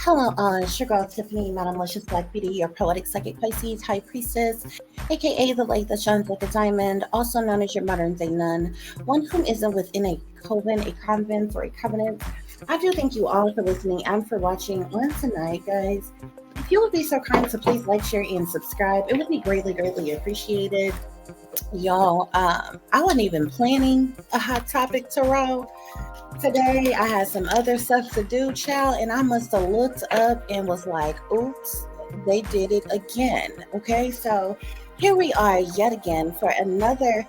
Hello, it's your girl Tiffany, Madam Malicious Black Beauty, your poetic psychic Pisces, High Priestess, aka the light that shines like a diamond, also known as your modern day nun, one whom isn't within a coven, a convent, or a covenant. I do thank you all for listening and for watching on tonight, guys. If you would be so kind to please like, share, and subscribe, it would be greatly, greatly appreciated. Y'all, I wasn't even planning a hot topic to roll today. I had some other stuff to do, child, and I must have looked up and was like, oops, they did it again. Okay, so here we are yet again for another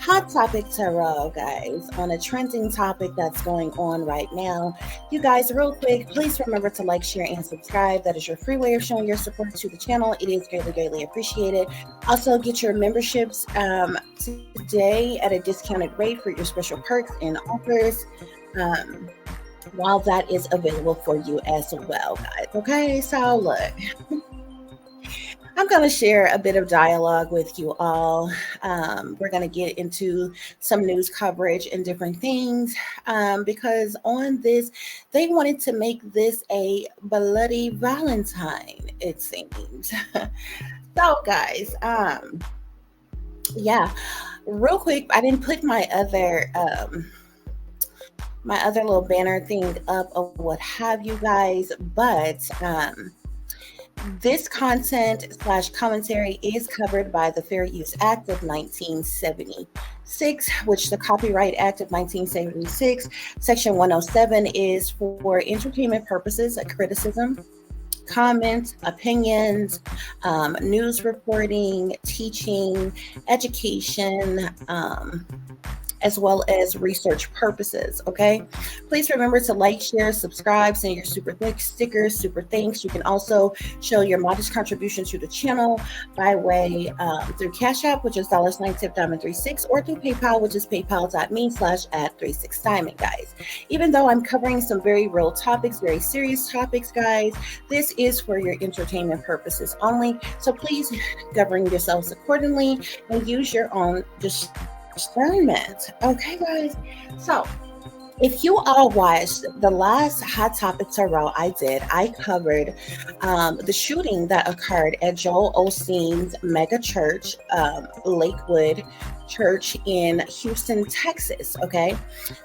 hot topic to roll, guys, on a trending topic that's going on right now. You guys, real quick, please remember to like, share, and subscribe. That is your free way of showing your support to the channel. It is greatly, greatly appreciated. Also, get your memberships today at a discounted rate for your special perks and offers. While that is available for you as well, guys. Okay, so look, I'm going to share a bit of dialogue with you all. We're going to get into some news coverage and different things because on this, they wanted to make this a bloody Valentine, it seems. So, guys, yeah, real quick, I didn't put my other little banner thing up or what have you guys, but this content / commentary is covered by the Fair Use Act of 1976, which the Copyright Act of 1976, Section 107 is for entertainment purposes, criticism, comments, opinions, news reporting, teaching, education, as well as research purposes. Okay, please remember to like, share, subscribe, send your super thick stickers, super thanks. You can also show your modest contribution to the channel by way through Cash App, which is $sign tip diamond36, or through PayPal, which is paypal.me/@36diamond, guys. Even though I'm covering some very real topics, very serious topics, guys, this is for your entertainment purposes only. So please govern yourselves accordingly and use your own discernment. Okay, guys. So if you all watched the last hot topic to roll I covered the shooting that occurred at Joel Osteen's mega church, Lakewood Church in Houston, Texas. Okay,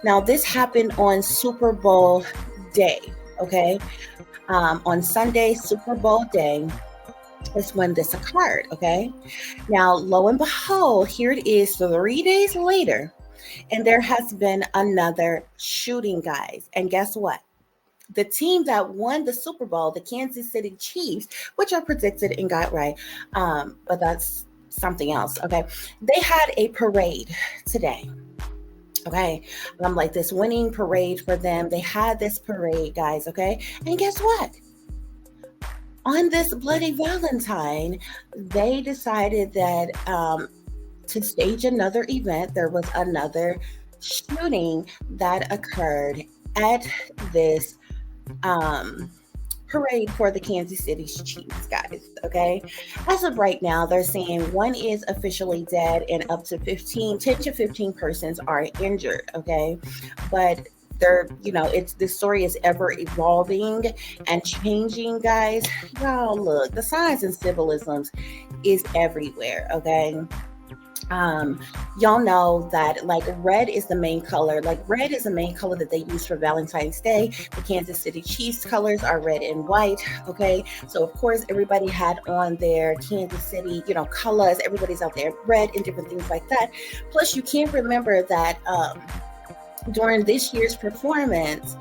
now this happened on Super Bowl day. Okay, on Sunday, Super Bowl day, is when this occurred. Okay, now lo and behold, here it is 3 days later, and there has been another shooting, guys. And guess what? The team that won the Super Bowl, the Kansas City Chiefs, which I predicted and got right, but that's something else. Okay, they had a parade today. Okay, like this winning parade for them. They had this parade, guys. Okay, and guess what? On this bloody Valentine, they decided that to stage another event. There was another shooting that occurred at this parade for the Kansas City Chiefs, guys. Okay, as of right now, they're saying one is officially dead and up to 10 to 15 persons are injured. Okay, but it's this story is ever evolving and changing, guys. Y'all, look, the signs and symbolisms is everywhere. Okay, y'all know that like red is the main color. Like red is the main color that they use for Valentine's Day. The Kansas City Chiefs colors are red and white. Okay, so of course everybody had on their Kansas City, colors. Everybody's out there red and different things like that. Plus, you can't remember that during this year's performance,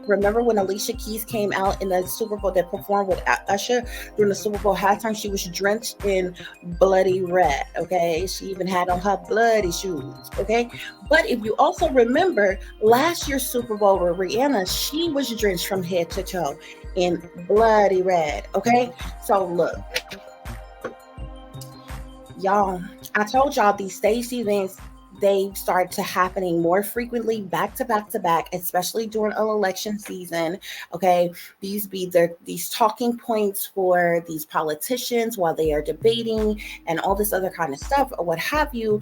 remember when Alicia Keys came out in the Super Bowl that performed with Usher during the Super Bowl halftime? She was drenched in bloody red. Okay, she even had on her bloody shoes. Okay, but if you also remember last year's Super Bowl with Rihanna, she was drenched from head to toe in bloody red. Okay, so look, y'all, I told y'all these staged events, they start to happening more frequently, back to back to back, especially during an election season. Okay, these talking points for these politicians while they are debating and all this other kind of stuff or what have you.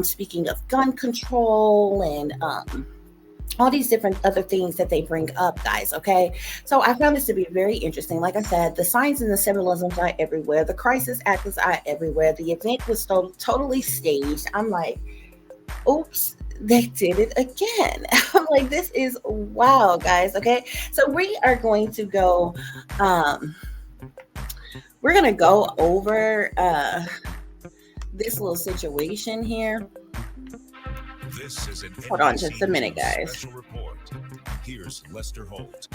Speaking of gun control and all these different other things that they bring up, guys. Okay, so I found this to be very interesting. Like I said, the signs and the symbolisms are everywhere, the crisis actors are everywhere, the event was totally staged. I'm like, oops, they did it again. I'm like, this is wow, guys. Okay, so we are going to go, um we're gonna go over this little situation here. This is an Hold on NBC just a minute, News guys. special report. Here's Lester Holt.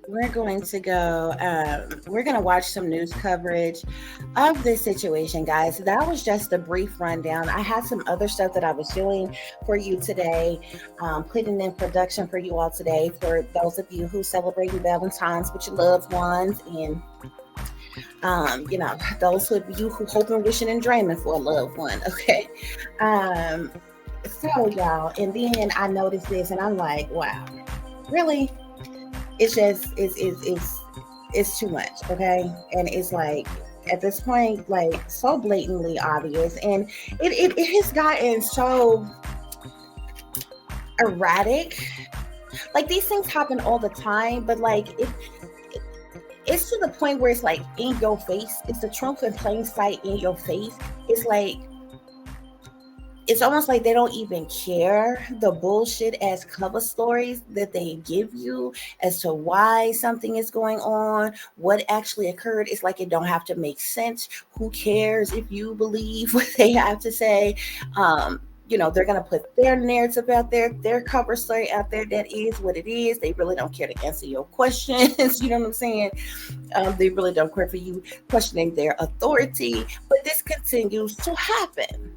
We're going to go, we're going to watch some news coverage of this situation, guys. That was just a brief rundown. I had some other stuff that I was doing for you today, putting in production for you all today, for those of you who celebrating Valentine's with your loved ones, and those of you who hoping, wishing, and dreaming for a loved one. Okay. Um, so y'all, and then I noticed this, and I'm like, wow, really? It's just it's too much, okay? And it's like at this point, like so blatantly obvious, and it has gotten so erratic. Like these things happen all the time, but like it's to the point where it's like in your face. It's the truth in plain sight in your face. It's like it's almost like they don't even care, the bullshit as cover stories that they give you as to why something is going on, what actually occurred. It's like it don't have to make sense. Who cares if you believe what they have to say? They're gonna put their narrative out there, their cover story out there. That is what it is. They really don't care to answer your questions. You know what I'm saying? They really don't care for you questioning their authority. But this continues to happen.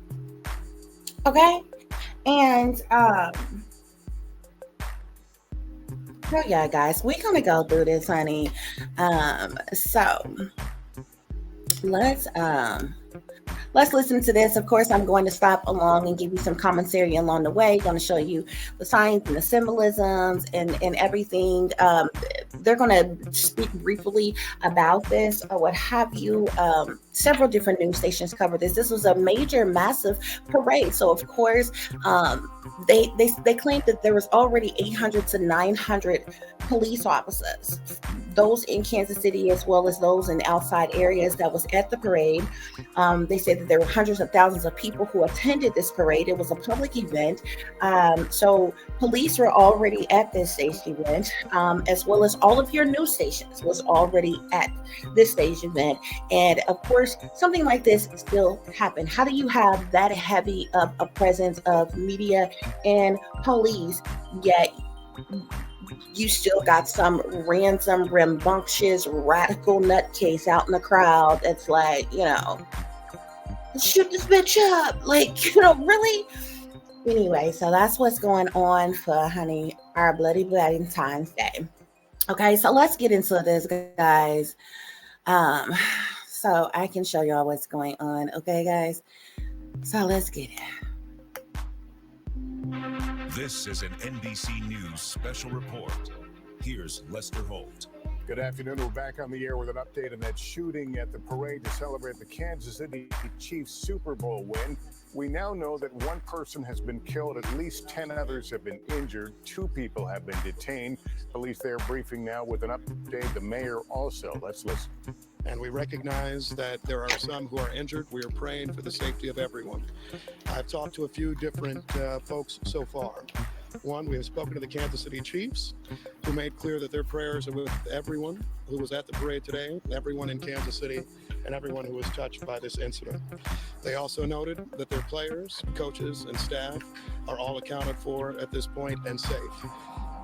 Okay. And so yeah, guys, we're gonna go through this, honey. So let's let's listen to this. Of course, I'm going to stop along and give you some commentary along the way. Going to show you the signs and the symbolisms and everything. They're going to speak briefly about this or what have you. Several different news stations cover this. This was a major, massive parade. So of course, they claimed that there was already 800 to 900 police officers, those in Kansas City as well as those in outside areas that was at the parade. They said that there were hundreds of thousands of people who attended this parade. It was a public event. So police were already at this stage event, as well as all of your news stations was already at this stage event. And of course, something like this still happened. How do you have that heavy of a presence of media and police, yet you still got some ransom, rambunctious, radical nutcase out in the crowd that's like, shoot this bitch up. Like, really? Anyway, so that's what's going on for, honey, our Bloody Valentine's Day. Okay, so let's get into this, guys. So I can show y'all what's going on. Okay, guys? So let's get it. This is an NBC News special report. Here's Lester Holt. Good afternoon. We're back on the air with an update on that shooting at the parade to celebrate the Kansas City Chiefs Super Bowl win. We now know that one person has been killed, at least 10 others have been injured, 2 people have been detained. Police there briefing now with an update. The mayor also. Let's listen. And we recognize that there are some who are injured. We are praying for the safety of everyone. I've talked to a few different folks so far. One, we have spoken to the Kansas City Chiefs, who made clear that their prayers are with everyone who was at the parade today, everyone in Kansas City, and everyone who was touched by this incident. They also noted that their players, coaches, and staff are all accounted for at this point and safe.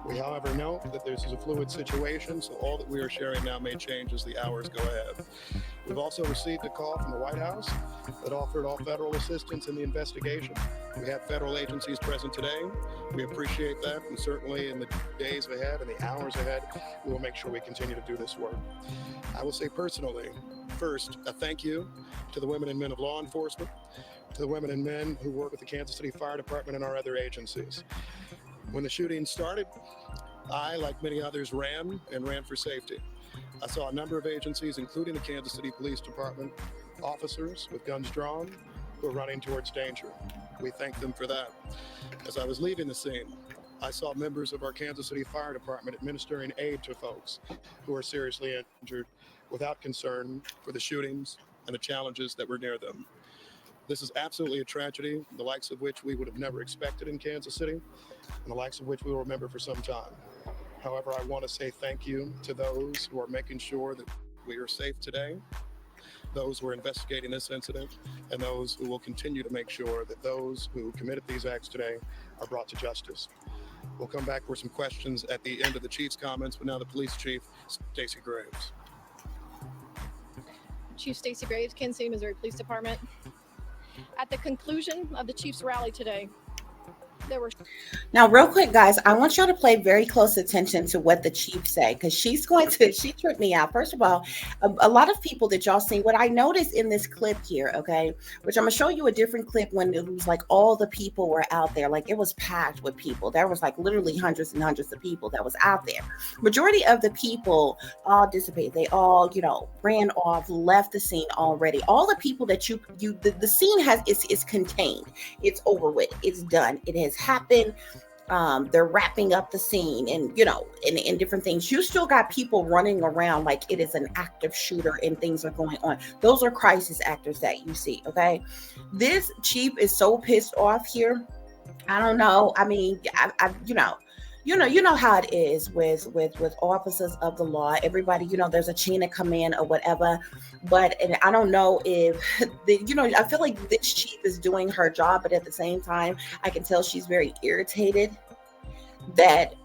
We, however, know that this is a fluid situation, so all that we are sharing now may change as the hours go ahead. We've also received a call from the White House that offered all federal assistance in the investigation. We have federal agencies present today. We appreciate that, and certainly in the days ahead and the hours ahead, we will make sure we continue to do this work. I will say personally, first, a thank you to the women and men of law enforcement, to the women and men who work with the Kansas City Fire Department and our other agencies. When the shooting started, I, like many others, ran for safety. I saw a number of agencies, including the Kansas City Police Department, officers with guns drawn, who are running towards danger. We thank them for that. As I was leaving the scene, I saw members of our Kansas City Fire Department administering aid to folks who are seriously injured without concern for the shootings and the challenges that were near them. This is absolutely a tragedy, the likes of which we would have never expected in Kansas City, and the likes of which we will remember for some time. However, I want to say thank you to those who are making sure that we are safe today, those who are investigating this incident, and those who will continue to make sure that those who committed these acts today are brought to justice. We'll come back for some questions at the end of the chief's comments, but now the police chief, Stacey Graves. Chief Stacey Graves, Kansas City, Missouri Police Department. At the conclusion of the Chiefs rally today, there were... Now, real quick, guys, I want y'all to pay very close attention to what the chief say, because she tripped me out. First of all, a lot of people that y'all see, what I noticed in this clip here, okay, which I'm gonna show you a different clip when it was like all the people were out there, like it was packed with people. There was like literally hundreds and hundreds of people that was out there. Majority of the people all dissipated. They all, ran off, left the scene already. All the people that the scene is contained. It's over with. It's done. It has happened. They're wrapping up the scene and in different things. You still got people running around like it is an active shooter and things are going on. Those are crisis actors that you see. Okay, this chief is so pissed off here. I don't know. I mean, you know how it is with officers of the law. Everybody, there's a chain of command or whatever. And I don't know if I feel like this chief is doing her job, but at the same time, I can tell she's very irritated that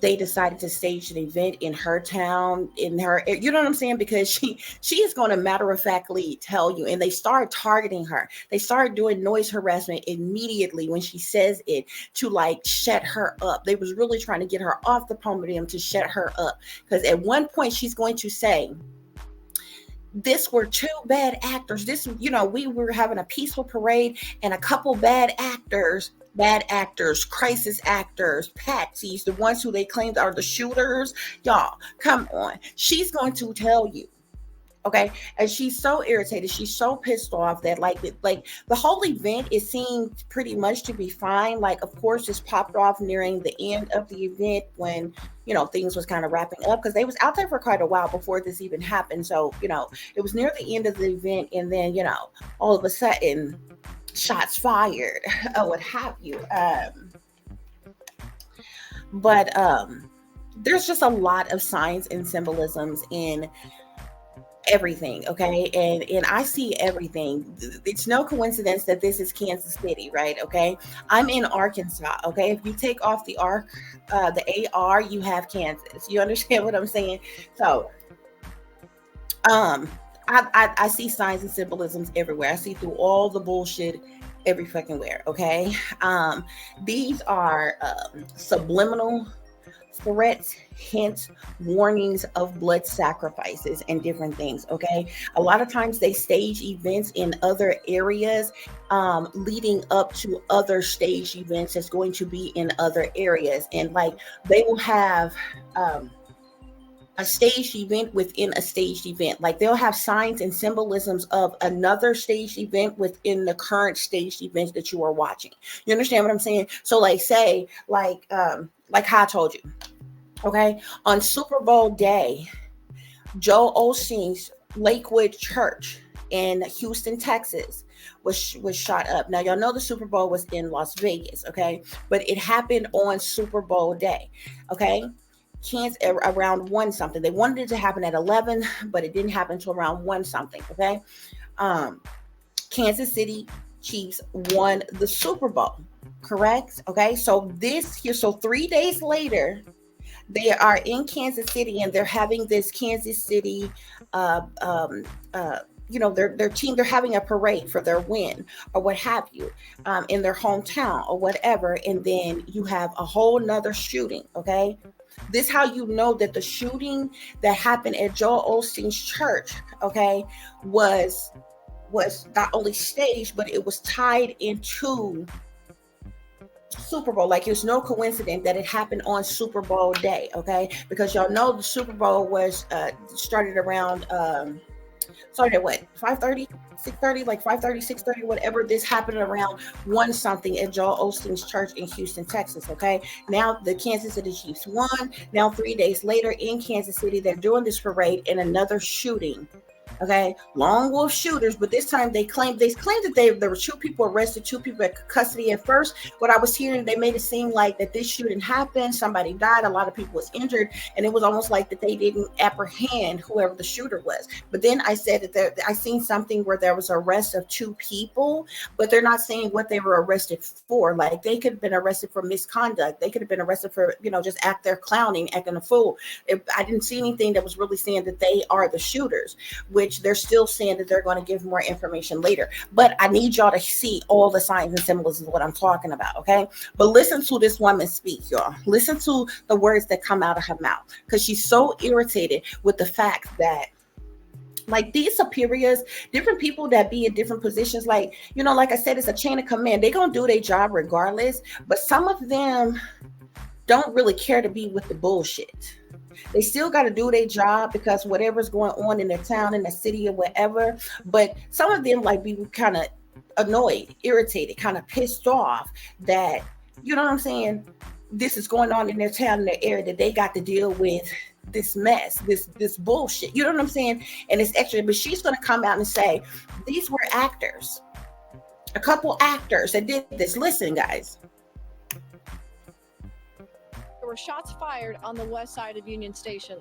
they decided to stage an event in her town, in her, you know what I'm saying? Because she is going to matter-of-factly tell you, and they start targeting her. They start doing noise harassment immediately when she says it to like shut her up. They was really trying to get her off the podium to shut her up. Because at one point she's going to say, this were two bad actors. We were having a peaceful parade and a couple bad actors, crisis actors, patsies, the ones who they claimed are the shooters. Y'all, come on. She's going to tell you. Okay. And she's so irritated. She's so pissed off that like the whole event is seemed pretty much to be fine. Like, of course, this popped off nearing the end of the event when, things was kind of wrapping up, because they was out there for quite a while before this even happened. So, it was near the end of the event. And then, all of a sudden shots fired or what have you. But there's just a lot of signs and symbolisms in everything, okay, and I see everything. It's no coincidence that this is Kansas City, right? Okay, I'm in Arkansas. Okay, if you take off the AR, you have Kansas. You understand what I'm saying? So, I see signs and symbolisms everywhere. I see through all the bullshit every fucking where. Okay, these are subliminal threats, hints, warnings of blood sacrifices and different things. Okay, a lot of times they stage events in other areas leading up to other staged events that's going to be in other areas, and like they will have a staged event within a staged event. Like they'll have signs and symbolisms of another staged event within the current staged event that you are watching. You understand what I'm saying? So like say like how I told you, okay, on Super Bowl day, Joel Osteen's Lakewood Church in Houston, Texas was shot up. Now y'all know the Super Bowl was in Las Vegas, okay, but it happened on Super Bowl day, okay. Kansas around 1 something. They wanted it to happen at 11, but it didn't happen until around 1 something. Okay. Kansas City Chiefs won the Super Bowl. Correct. Okay. So 3 days later, they are in Kansas City and they're having this Kansas City, their team, they're having a parade for their win or what have you, in their hometown or whatever. And then you have a whole nother shooting. Okay. This how you know that the shooting that happened at Joel Osteen's church, okay, was not only staged, but it was tied into Super Bowl. Like it's no coincidence that it happened on Super Bowl day, okay? Because y'all know the Super Bowl was started around started at what, 5:30, 6:30, like 5:30, 6:30, whatever. This happened around 1 something at Joel Osteen's church in Houston, Texas. Okay. Now the Kansas City Chiefs won. Now 3 days later in Kansas City, they're doing this parade and another shooting. Okay, lone wolf shooters, but this time they claimed that there were 2 people arrested, 2 people in custody. At first, what I was hearing, they made it seem like that this shooting happened, somebody died, a lot of people was injured, and it was almost like that they didn't apprehend whoever the shooter was. But then I said that I seen something where there was arrest of 2 people, but they're not saying what they were arrested for. Like they could have been arrested for misconduct, they could have been arrested for just act their clowning, acting a fool. I didn't see anything that was really saying that they are the shooters, which they're still saying that they're going to give more information later. But I need y'all to see all the signs and symbols of what I'm talking about, okay? But listen to this woman speak, y'all. Listen to the words that come out of her mouth, because she's so irritated with the fact that, like, these superiors, different people that be in different positions, like, like I said, it's a chain of command. They're going to do their job regardless, but some of them don't really care to be with the bullshit. They still got to do their job because whatever's going on in their town, in the city, or whatever. But some of them like be kind of annoyed, irritated, kind of pissed off that, you know what I'm saying, this is going on in their town, in their area, that they got to deal with this mess, this bullshit. You know what I'm saying? And it's extra. But she's going to come out and say, these were actors, a couple actors that did this. Listen, guys. There were shots fired on the west side of Union Station.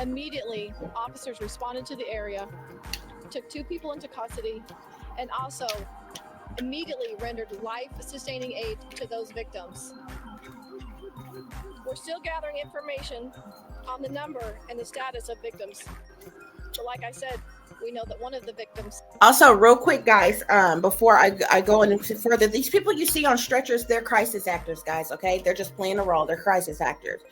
Immediately, officers responded to the area, took 2 people into custody, and also immediately rendered life-sustaining aid to those victims. We're still gathering information on the number and the status of victims. But like I said, we know that one of the victims. Also, real quick, guys, before I go into further, these people you see on stretchers, they're crisis actors, guys. Okay, they're just playing a role. They're crisis actors.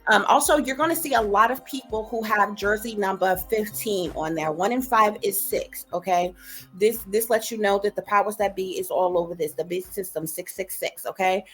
Also, you're going to see a lot of people who have jersey number 15 on there. 1 in 5 is 6. Okay, this lets you know that the powers that be is all over this. The beast system 666. Okay,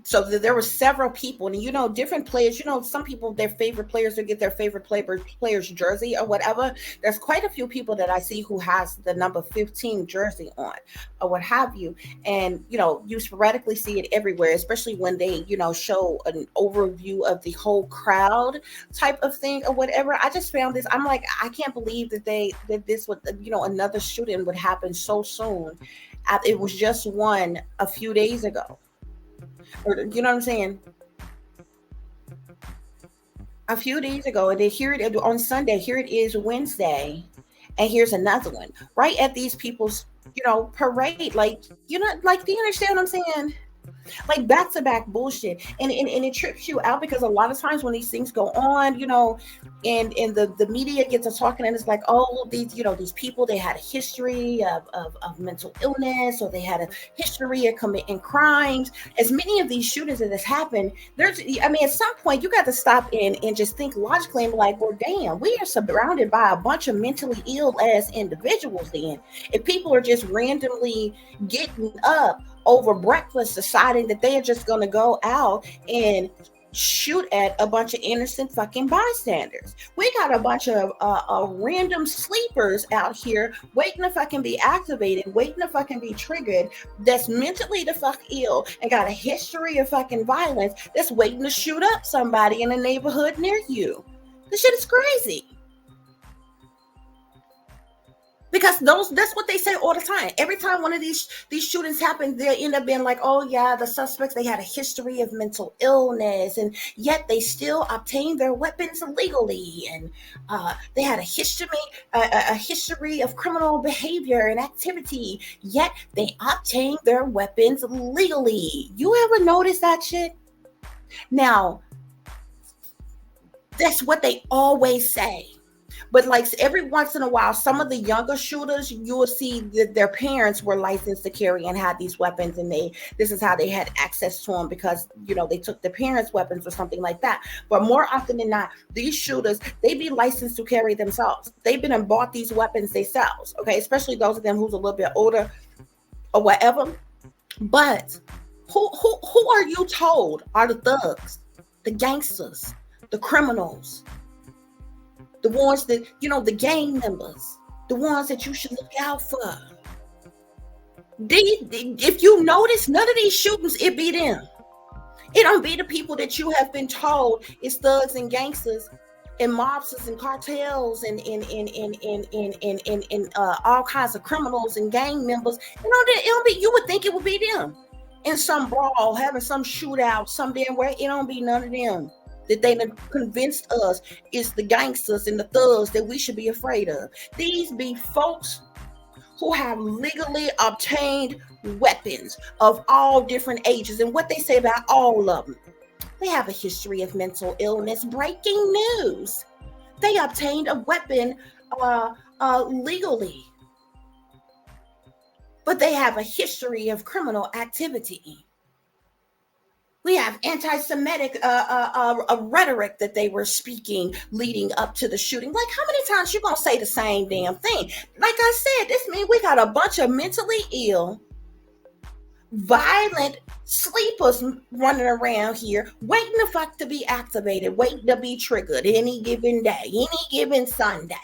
so there were several people, and different players, some people, their favorite players, they get their favorite player's jersey or whatever. There's quite a few people that I see who has the number 15 jersey on or what have you. And, you sporadically see it everywhere, especially when they, show an overview of the whole crowd type of thing or whatever. I just found this. I'm like, I can't believe that this would, another shooting would happen so soon. It was just one a few days ago. Or, you know what I'm saying? A few days ago, and then here it on Sunday. Here it is Wednesday, and here's another one right at these people's, parade. Like, do you understand what I'm saying? Like back-to-back bullshit, and it trips you out, because a lot of times when these things go on, and the media gets to talking, and it's like, oh, these people, they had a history of mental illness, or they had a history of committing crimes. As many of these shootings that has happened, at some point you got to stop and just think logically and be like, well, damn, we are surrounded by a bunch of mentally ill ass individuals. Then if people are just randomly getting up over breakfast, deciding that they are just going to go out and shoot at a bunch of innocent fucking bystanders. We got a bunch of random sleepers out here waiting to fucking be activated, waiting to fucking be triggered, that's mentally the fuck ill and got a history of fucking violence, that's waiting to shoot up somebody in a neighborhood near you. This shit is crazy. Because that's what they say all the time. Every time one of these shootings happen, they end up being like, oh yeah, the suspects, they had a history of mental illness, and yet they still obtained their weapons legally, and they had a history of criminal behavior and activity, yet they obtained their weapons legally. You ever notice that shit? Now, that's what they always say. But like every once in a while, some of the younger shooters, you will see that their parents were licensed to carry and had these weapons, and this is how they had access to them, because they took their parents' weapons or something like that. But more often than not, these shooters, they be licensed to carry themselves. They've been and bought these weapons themselves. Okay, especially those of them who's a little bit older or whatever. But who are you told are the thugs, the gangsters, the criminals, the ones that, the gang members, the ones that you should look out for. If you notice, none of these shootings, it be them. It don't be the people that you have been told is thugs and gangsters and mobsters and cartels and all kinds of criminals and gang members. It don't be, you would think it would be them in some brawl, having some shootout, some damn way. It don't be none of them that they done convinced us is the gangsters and the thugs that we should be afraid of. These be folks who have legally obtained weapons of all different ages. And what they say about all of them, they have a history of mental illness. Breaking news. They obtained a weapon legally, but they have a history of criminal activity. We have anti-Semitic rhetoric that they were speaking leading up to the shooting. Like, how many times you gonna say the same damn thing? Like I said, this means we got a bunch of mentally ill, violent sleepers running around here, waiting the fuck to be activated, waiting to be triggered any given day, any given Sunday.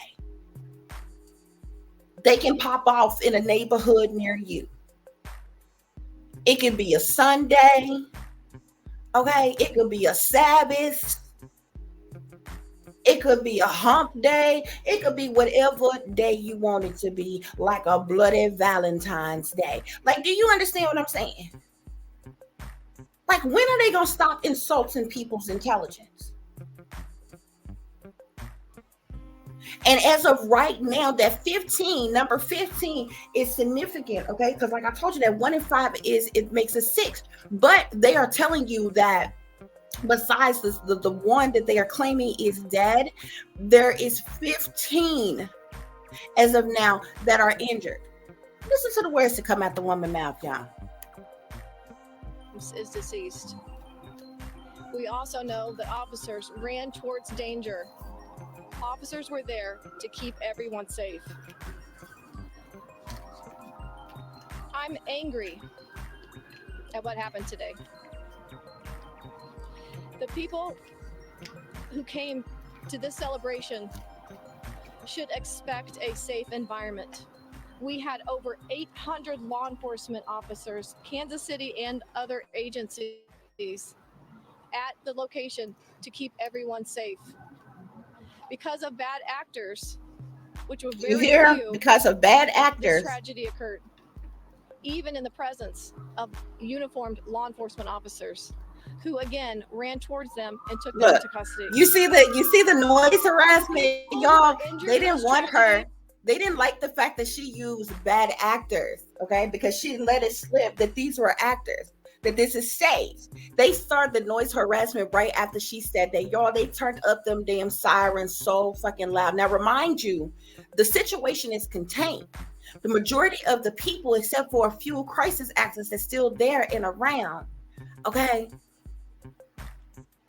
They can pop off in a neighborhood near you. It can be a Sunday. Okay, it could be a Sabbath. It could be a hump day. It could be whatever day you want it to be, like a bloody Valentine's Day. Like, do you understand what I'm saying? Like, when are they going to stop insulting people's intelligence? And as of right now, that number 15 is significant, okay? Because like I told you, that 1 in 5 it makes a 6. But they are telling you that besides the one that they are claiming is dead, there is 15 as of now that are injured. Listen to the words that come out the woman's mouth, y'all. Is deceased. We also know that officers ran towards danger. Officers were there to keep everyone safe. I'm angry at what happened today. The people who came to this celebration should expect a safe environment. We had over 800 law enforcement officers, Kansas City and other agencies, at the location to keep everyone safe. Because of bad actors, which were very few, because of bad actors, this tragedy occurred, even in the presence of uniformed law enforcement officers, who again ran towards them and took them into custody. You see the noise harassment, y'all. They didn't want her. They didn't like the fact that she used bad actors, okay? Because she let it slip that these were actors, that this is staged. They started the noise harassment right after she said that, y'all. They turned up them damn sirens so fucking loud. Now, remind you, the situation is contained. The majority of the people, except for a few crisis actors that's still there and around, okay,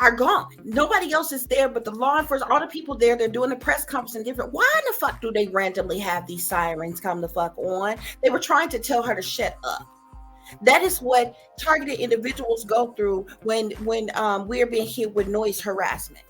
are gone. Nobody else is there but the law enforcement, all the people there. They're doing the press conference and different. Why in the fuck do they randomly have these sirens come the fuck on? They were trying to tell her to shut up. That is what targeted individuals go through when we're being hit with noise harassment.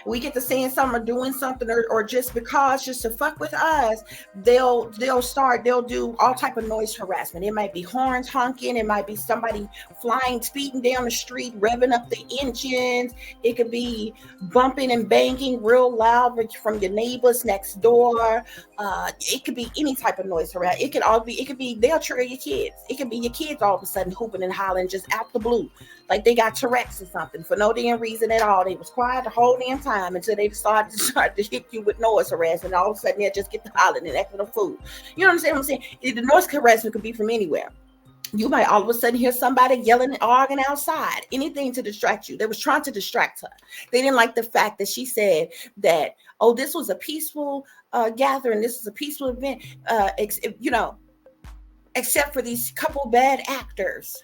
We get to saying something or doing something, or just because, just to fuck with us, they'll do all type of noise harassment. It might be horns honking, it might be somebody flying, speeding down the street, revving up the engines. It could be bumping and banging real loud from your neighbors next door. It could be any type of noise harassment. It could be they'll trigger your kids. It could be your kids all of a sudden hooping and hollering just out the blue, like they got Tourette's or something for no damn reason at all. They was quiet the whole damn time until they started to hit you with noise harassment. All of a sudden they'll just get to hollering and acting a fool. You know what I'm saying? The noise harassment could be from anywhere. You might all of a sudden hear somebody yelling and arguing outside, anything to distract you. They was trying to distract her. They didn't like the fact that she said that, oh, this was a peaceful gathering. This is a peaceful event, except for these couple bad actors.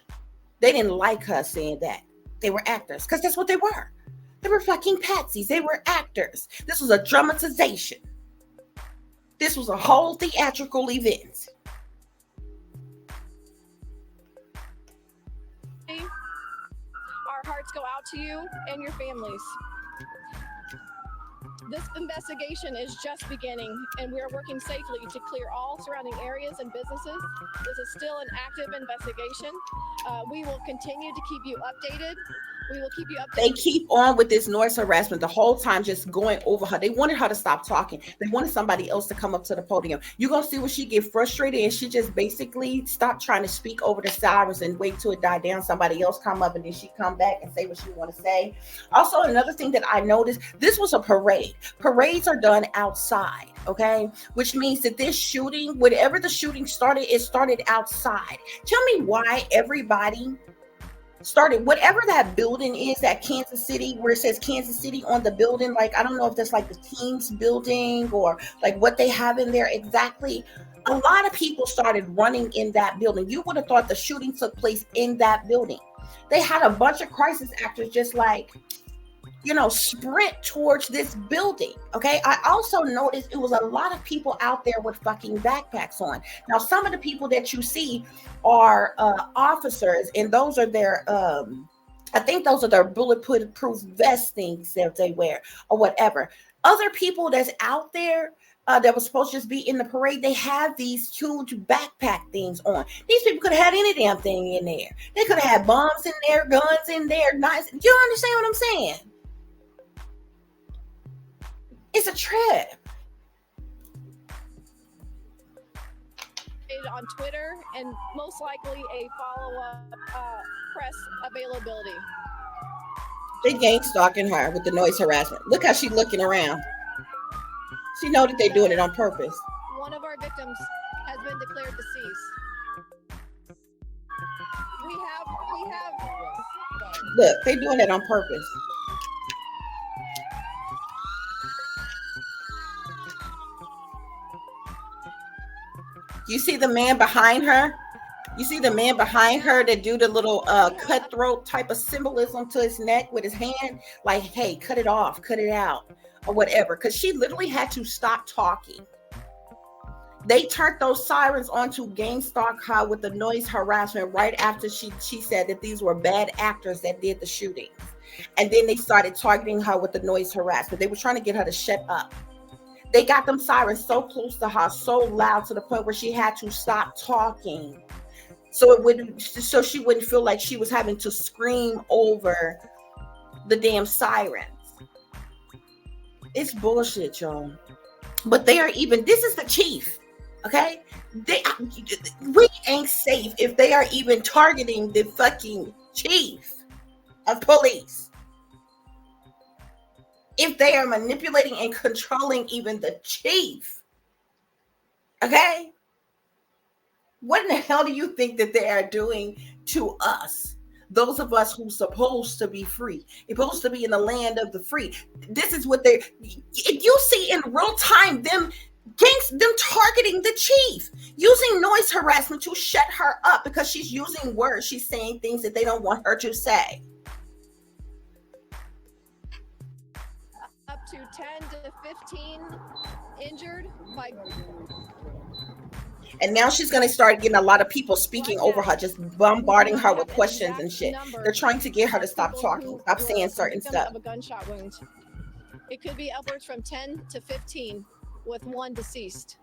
They didn't like her saying that. They were actors, because that's what they were. They were fucking patsies. They were actors. This was a dramatization. This was a whole theatrical event. Our hearts go out to you and your families. This investigation is just beginning, and we are working safely to clear all surrounding areas and businesses. This is still an active investigation. We will continue to keep you updated. We will keep you updated. They keep on with this noise harassment the whole time, just going over her. They wanted her to stop talking. They wanted somebody else to come up to the podium. You're going to see when she get frustrated and she just basically stop trying to speak over the sirens and wait till it die down. Somebody else come up and then she come back and say what she want to say. Also, another thing that I noticed, this was a parade. Parades are done outside, okay? Which means that this shooting, whenever the shooting started, it started outside. Tell me why everybody started, whatever that building is, that Kansas City, where it says Kansas City on the building, like I don't know if that's like the team's building or like what they have in there exactly. A lot of people started running in that building. You would have thought the shooting took place in that building. They had a bunch of crisis actors just like, you know, sprint towards this building. Okay. I also noticed it was a lot of people out there with fucking backpacks on. Now, some of the people that you see are officers, and those are their, I think those are their bulletproof vest things that they wear or whatever. Other people that's out there that was supposed to just be in the parade, they have these huge backpack things on. These people could have had any damn thing in there. They could have had bombs in there, guns in there, knives. You understand what I'm saying? It's a trip. On Twitter and most likely a follow-up press availability. They gang stalking her with the noise harassment. Look how she's looking around. She know that they're doing it on purpose. One of our victims has been declared deceased. We have. Look, they're doing it on purpose. You see the man behind her? You see the man behind her that do the little cutthroat type of symbolism to his neck with his hand? Like, hey, cut it off, cut it out, or whatever. Because she literally had to stop talking. They turned those sirens on to gang stalk her with the noise harassment right after she said that these were bad actors that did the shooting. And then they started targeting her with the noise harassment. They were trying to get her to shut up. They got them sirens so close to her, so loud to the point where she had to stop talking. So she wouldn't feel like she was having to scream over the damn sirens. It's bullshit, y'all. But they are even, this is the chief, okay? We ain't safe if they are even targeting the fucking chief of police. If they are manipulating and controlling even the chief, okay? What in the hell do you think that they are doing to us? Those of us who's supposed to be free, supposed to be in the land of the free. This is what they're, if you see in real time, them targeting the chief, using noise harassment to shut her up because she's using words. She's saying things that they don't want her to say. Up to 10 to 15 injured by. And now she's going to start getting a lot of people speaking over her, just bombarding her with questions and shit. They're trying to get her to stop talking, stop saying certain stuff. Of a gunshot wound. It could be upwards from 10 to 15 with one deceased.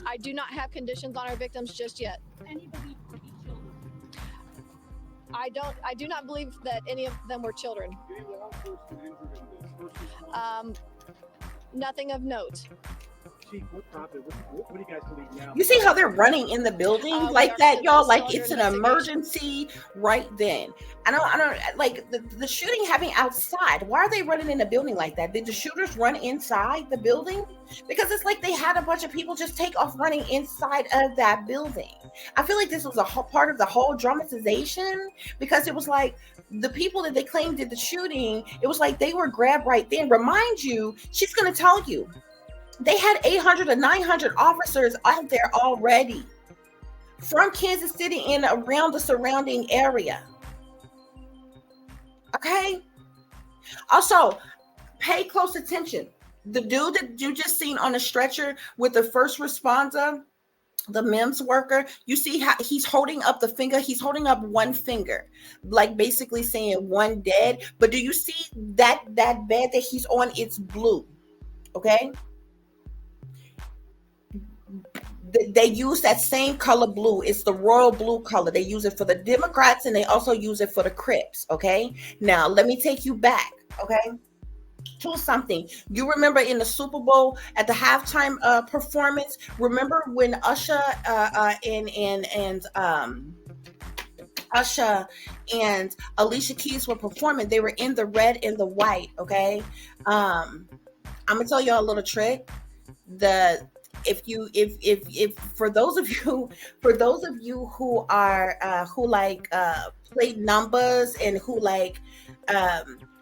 I do not have conditions on our victims just yet. I do not believe that any of them were children. Nothing of note. What do you guys believe now? You see how they're running in the building like that, y'all? Like it's an emergency right then. I don't like the shooting happening outside. Why are they running in the building like that? Did the shooters run inside the building? Because it's like they had a bunch of people just take off running inside of that building. I feel like this was a part of the whole dramatization, because it was like the people that they claimed did the shooting, it was like they were grabbed right then. Remind you, she's going to tell you, they had 800 or 900 officers out there already from Kansas City and around the surrounding area. Okay? Also, pay close attention. The dude that you just seen on the stretcher with the first responder, the MEMS worker, you see how he's holding up the finger, he's holding up one finger, like basically saying one dead. But do you see that bed that he's on? It's blue. Okay, they use that same color blue. It's the royal blue color. They use it for the Democrats and they also use it for the Crips. Okay, now let me take you back, okay, to something. You remember in the Super Bowl at the halftime performance, remember when Usher Usher and Alicia Keys were performing? They were in the red and the white. Okay, I'm gonna tell you a little trick. If for those of you who are who like play numbers and who like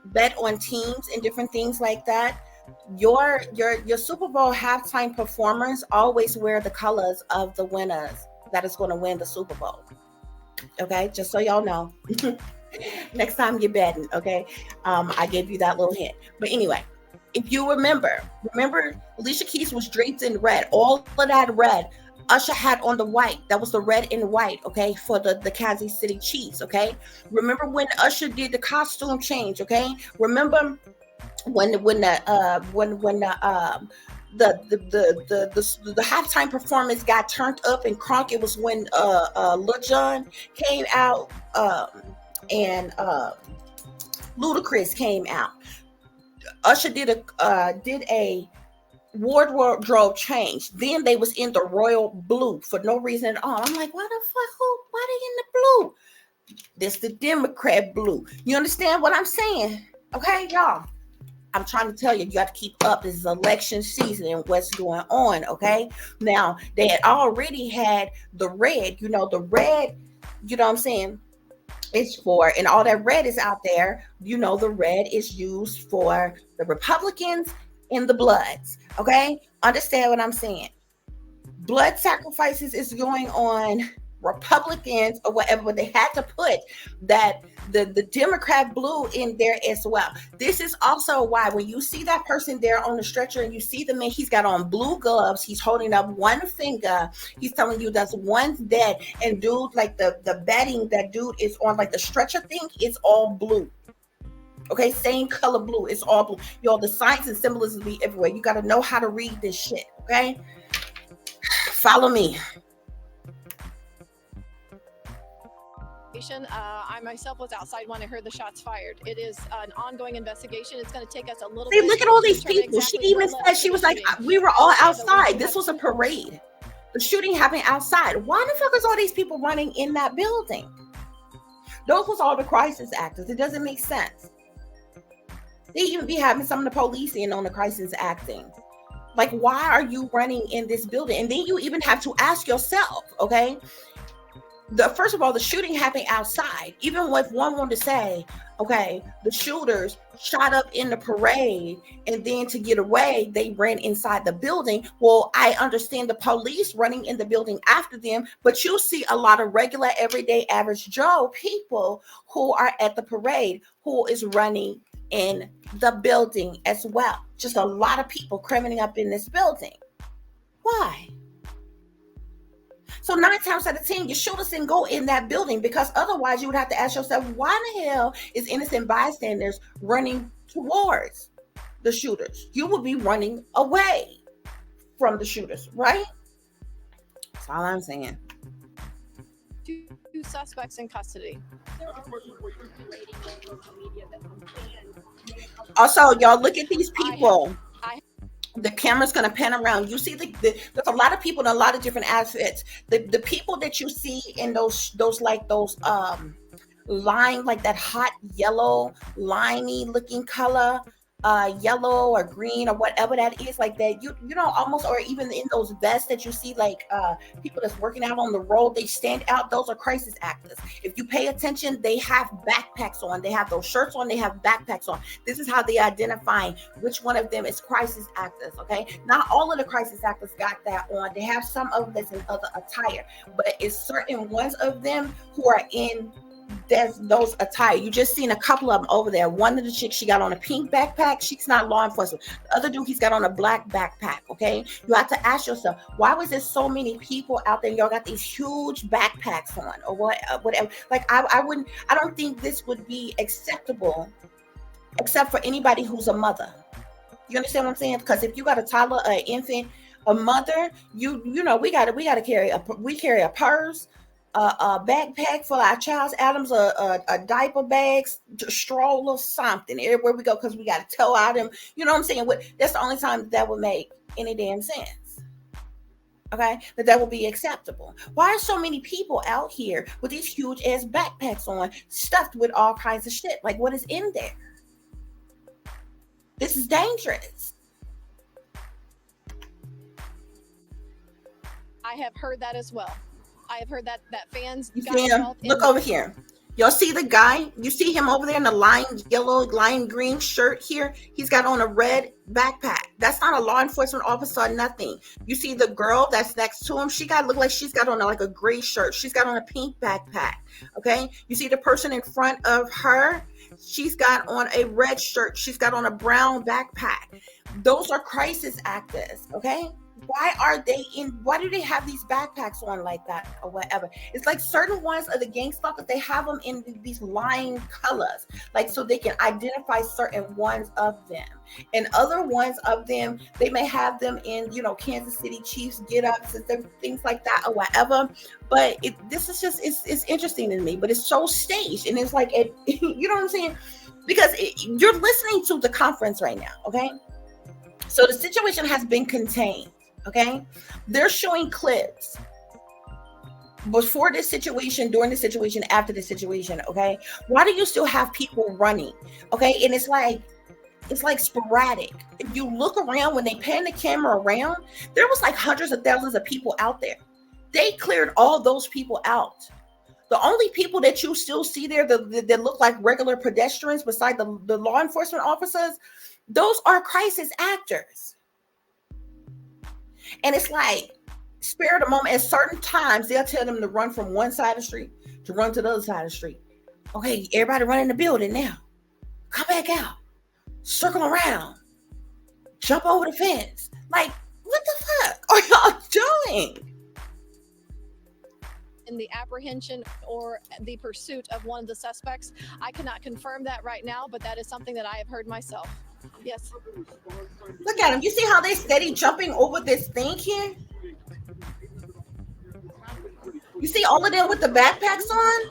bet on teams and different things like that, your Super Bowl halftime performers always wear the colors of the winners that is going to win the Super Bowl. Okay, just so y'all know. Next time you're betting, okay, I gave you that little hint. But anyway, if you remember Alicia Keys was draped in red. All of that red Usher had on the white. That was the red and white, okay, for the Kansas City Chiefs, okay? Remember when Usher did the costume change, okay? Remember when the halftime performance got turned up and crunk? It was when Lil Jon came out and Ludacris came out. Usher did a wardrobe change. Then they was in the royal blue for no reason at all. I'm like, why the fuck? Why they in the blue? This the Democrat blue. You understand what I'm saying? Okay, y'all. I'm trying to tell you, you got to keep up. This is election season and what's going on. Okay. Now they had already had the red. The red. You know what I'm saying? It's for, and all that red is out there. The red is used for the Republicans and the Bloods. Okay, understand what I'm saying? Blood sacrifices is going on Republicans or whatever, but they had to put that the Democrat blue in there as well. This is also why when you see that person there on the stretcher and you see the man, he's got on blue gloves, he's holding up one finger, he's telling you that's one's dead, and dude, like the bedding that dude is on, like the stretcher thing, it's all blue. Okay, same color blue, it's all blue. Y'all, the signs and symbolism be everywhere. You got to know how to read this shit. Okay, follow me. I myself was outside when I heard the shots fired. It is an ongoing investigation. It's going to take us a little See, bit. Look at all these people. Exactly She even said, she was like, we were all outside. This was a parade. The shooting happened outside. Why the fuck is all these people running in that building? Those was all the crisis actors. It doesn't make sense. They even be having some of the police in on the crisis acting. Like, why are you running in this building? And then you even have to ask yourself, okay, first of all, the shooting happened outside. Even if one wanted to say, okay, the shooters shot up in the parade and then to get away, they ran inside the building. Well, I understand the police running in the building after them, but you see a lot of regular, everyday, average Joe people who are at the parade who is running in the building as well. Just a lot of people cramming up in this building. Why? So 9 times out of 10, your shooters didn't go in that building, because otherwise you would have to ask yourself, why the hell is innocent bystanders running towards the shooters? You would be running away from the shooters, right? That's all I'm saying. 2 suspects in custody. Also, y'all, look at these people. The camera's going to pan around. You see there's a lot of people in a lot of different outfits. The people that you see in those line, like that hot yellow, limey looking color, yellow or green or whatever that is, like that, you know, almost, or even in those vests that you see, like people that's working out on the road, they stand out. Those are crisis actors. If you pay attention, they have backpacks on, they have those shirts on, they have backpacks on. This is how they identify which one of them is crisis actors. Okay, not all of the crisis actors got that on. They have some of them that's in other attire, but it's certain ones of them who are in there's those attire. You just seen a couple of them over there. One of the chicks, she got on a pink backpack. She's not law enforcement. The other dude, he's got on a black backpack. Okay, you have to ask yourself, why was there so many people out there? Y'all got these huge backpacks on, or whatever. Like I don't think this would be acceptable, except for anybody who's a mother. You understand what I'm saying? Because if you got a toddler, an infant, a mother, you know, we gotta carry a purse, a backpack for our child's items, a diaper bags, stroller, something everywhere we go, because we got to tow out them. You know what I'm saying? That's the only time that would make any damn sense. Okay, that would be acceptable. Why are so many people out here with these huge ass backpacks on, stuffed with all kinds of shit? Like, what is in there? This is dangerous. I have heard that as well. I have heard that fans You got see him? involved in Look over here. Y'all see the guy? You see him over there in the yellow, lime green shirt here? He's got on a red backpack. That's not a law enforcement officer or nothing. You see the girl that's next to him? She got look like she's got on like a gray shirt. She's got on a pink backpack. Okay. You see the person in front of her? She's got on a red shirt. She's got on a brown backpack. Those are crisis actors. Okay. Why do they have these backpacks on like that or whatever? It's like certain ones of the gang stalkers, they have them in these line colors, like so they can identify certain ones of them. And other ones of them, they may have them in, you know, Kansas City Chiefs get-ups and things like that or whatever. But this is just, it's interesting to me, but it's so staged. And it's like, you know what I'm saying? Because you're listening to the conference right now, okay? So the situation has been contained. Okay, they're showing clips before this situation, during the situation, after the situation. Okay, why do you still have people running? Okay, and it's like sporadic. If you look around, when they pan the camera around, there was like hundreds of thousands of people out there. They cleared all those people out. The only people that you still see there that look like regular pedestrians, beside the law enforcement officers, those are crisis actors. And it's like, spare the moment. At certain times, they'll tell them to run from one side of the street to run to the other side of the street. Okay, everybody run in the building now. Come back out. Circle around. Jump over the fence. Like, what the fuck are y'all doing? in the apprehension or the pursuit of one of the suspects. I cannot confirm that right now, but that is something that I have heard myself. Yes. Look at them. You see how they steady jumping over this thing here? You see all of them with the backpacks on?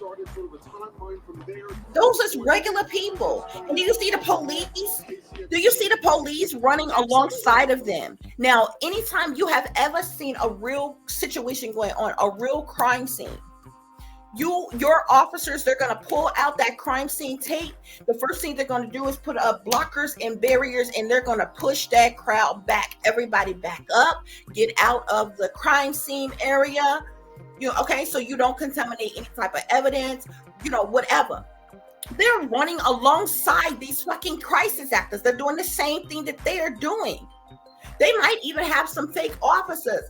Those is regular people. And do you see the police? Do you see the police running alongside of them? Now, anytime you have ever seen a real situation going on, a real crime scene, your officers, they're going to pull out that crime scene tape. The first thing they're going to do is put up blockers and barriers, and they're going to push that crowd back. Everybody back up, get out of the crime scene area. Okay, so you don't contaminate any type of evidence, whatever. They're running alongside these fucking crisis actors. They're doing the same thing that they're doing. They might even have some fake officers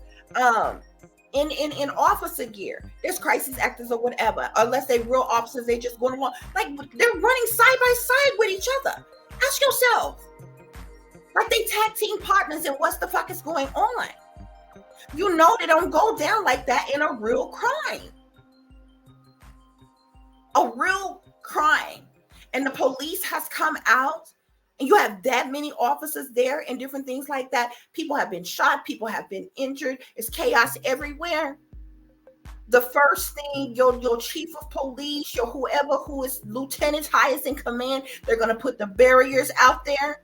in officer gear. There's crisis actors or whatever. Unless they're real officers, they just going along. Like, they're running side by side with each other. Ask yourself. Like, they tag team partners, and what's the fuck is going on? You know they don't go down like that in a real crime. A real crime. And the police has come out, and you have that many officers there and different things like that. People have been shot. People have been injured. It's chaos everywhere. The first thing, your chief of police, your whoever who is lieutenant highest in command, they're going to put the barriers out there.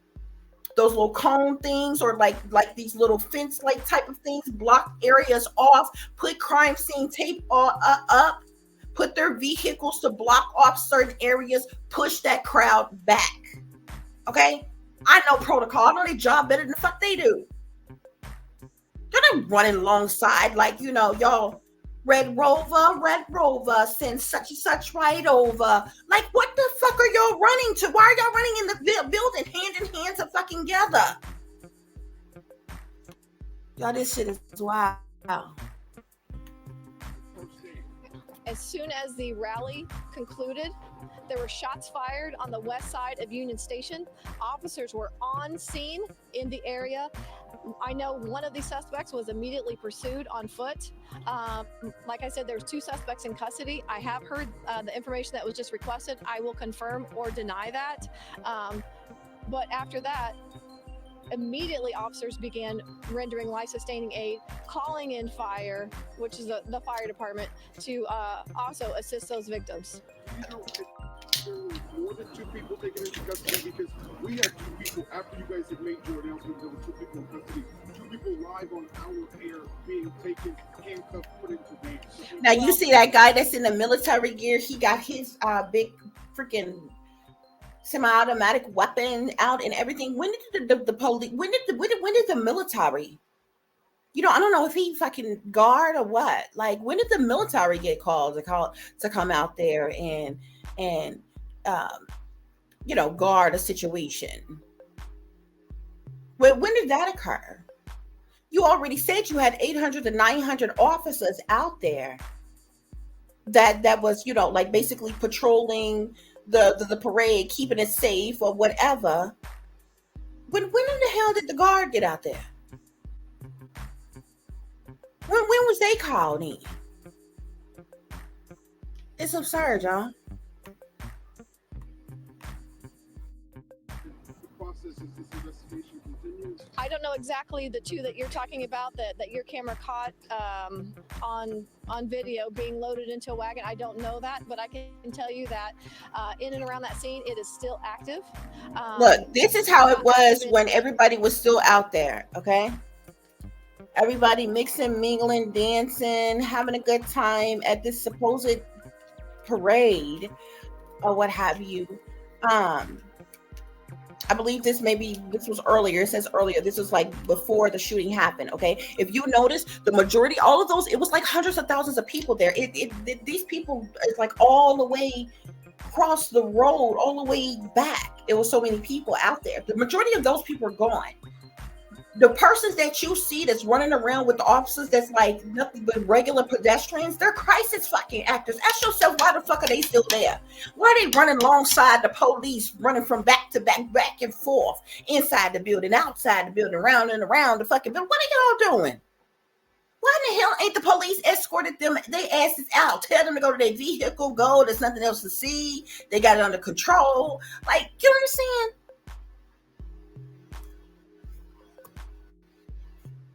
Those little cone things, or like these little fence like type of things, block areas off, put crime scene tape up, put their vehicles to block off certain areas, push that crowd back. Okay? I know protocol. I know their job better than the fuck they do. They're not running alongside like, y'all, Red Rover, send such and such right over. Like, what the fuck are y'all running to? Why are y'all running in the building hand in hand to together? Y'all, this shit is wild. As soon as the rally concluded, there were shots fired on the west side of Union Station. Officers were on scene in the area. I know one of these suspects was immediately pursued on foot. Like I said, there's 2 suspects in custody. I have heard the information that was just requested. I will confirm or deny that. But after that, immediately officers began rendering life-sustaining aid, calling in fire, which is the fire department, to also assist those victims. More than 2 people taken into custody, because we had 2 people after you guys had made your announcement. There were 2 people in custody, 2 people live on our air being taken, handcuffed, put into the. Now you see that guy that's in the military gear. He got his big freaking semi-automatic weapon out and everything. When did the police? When did the military? You know, I don't know if he fucking guard or what. Like, when did the military get called to come out there and you know, guard a situation? When did that occur? You already said you had 800 to 900 officers out there that was, you know, like basically patrolling the parade, keeping it safe or whatever. When in the hell did the guard get out there? When was they called in? It's absurd, y'all. I don't know exactly the 2 that you're talking about that your camera caught on video being loaded into a wagon. I don't know that, but I can tell you that in and around that scene, it is still active. Look, this is how it was when everybody was still out there, okay? Everybody mixing, mingling, dancing, having a good time at this supposed parade or what have you. I believe this was earlier. It says earlier. This was like before the shooting happened. Okay. If you notice, the majority, all of those, it was like hundreds of thousands of people there. These people, it's like all the way across the road, all the way back. It was so many people out there. The majority of those people are gone. The persons that you see that's running around with the officers, that's like nothing but regular pedestrians, they're crisis fucking actors. Ask yourself, why the fuck are they still there? Why are they running alongside the police, running from back to back, back and forth, inside the building, outside the building, around and around the fucking building? What are y'all doing? Why in the hell ain't the police escorted them, they asses out? Tell them to go to their vehicle, go, there's nothing else to see. They got it under control. Like, you understand?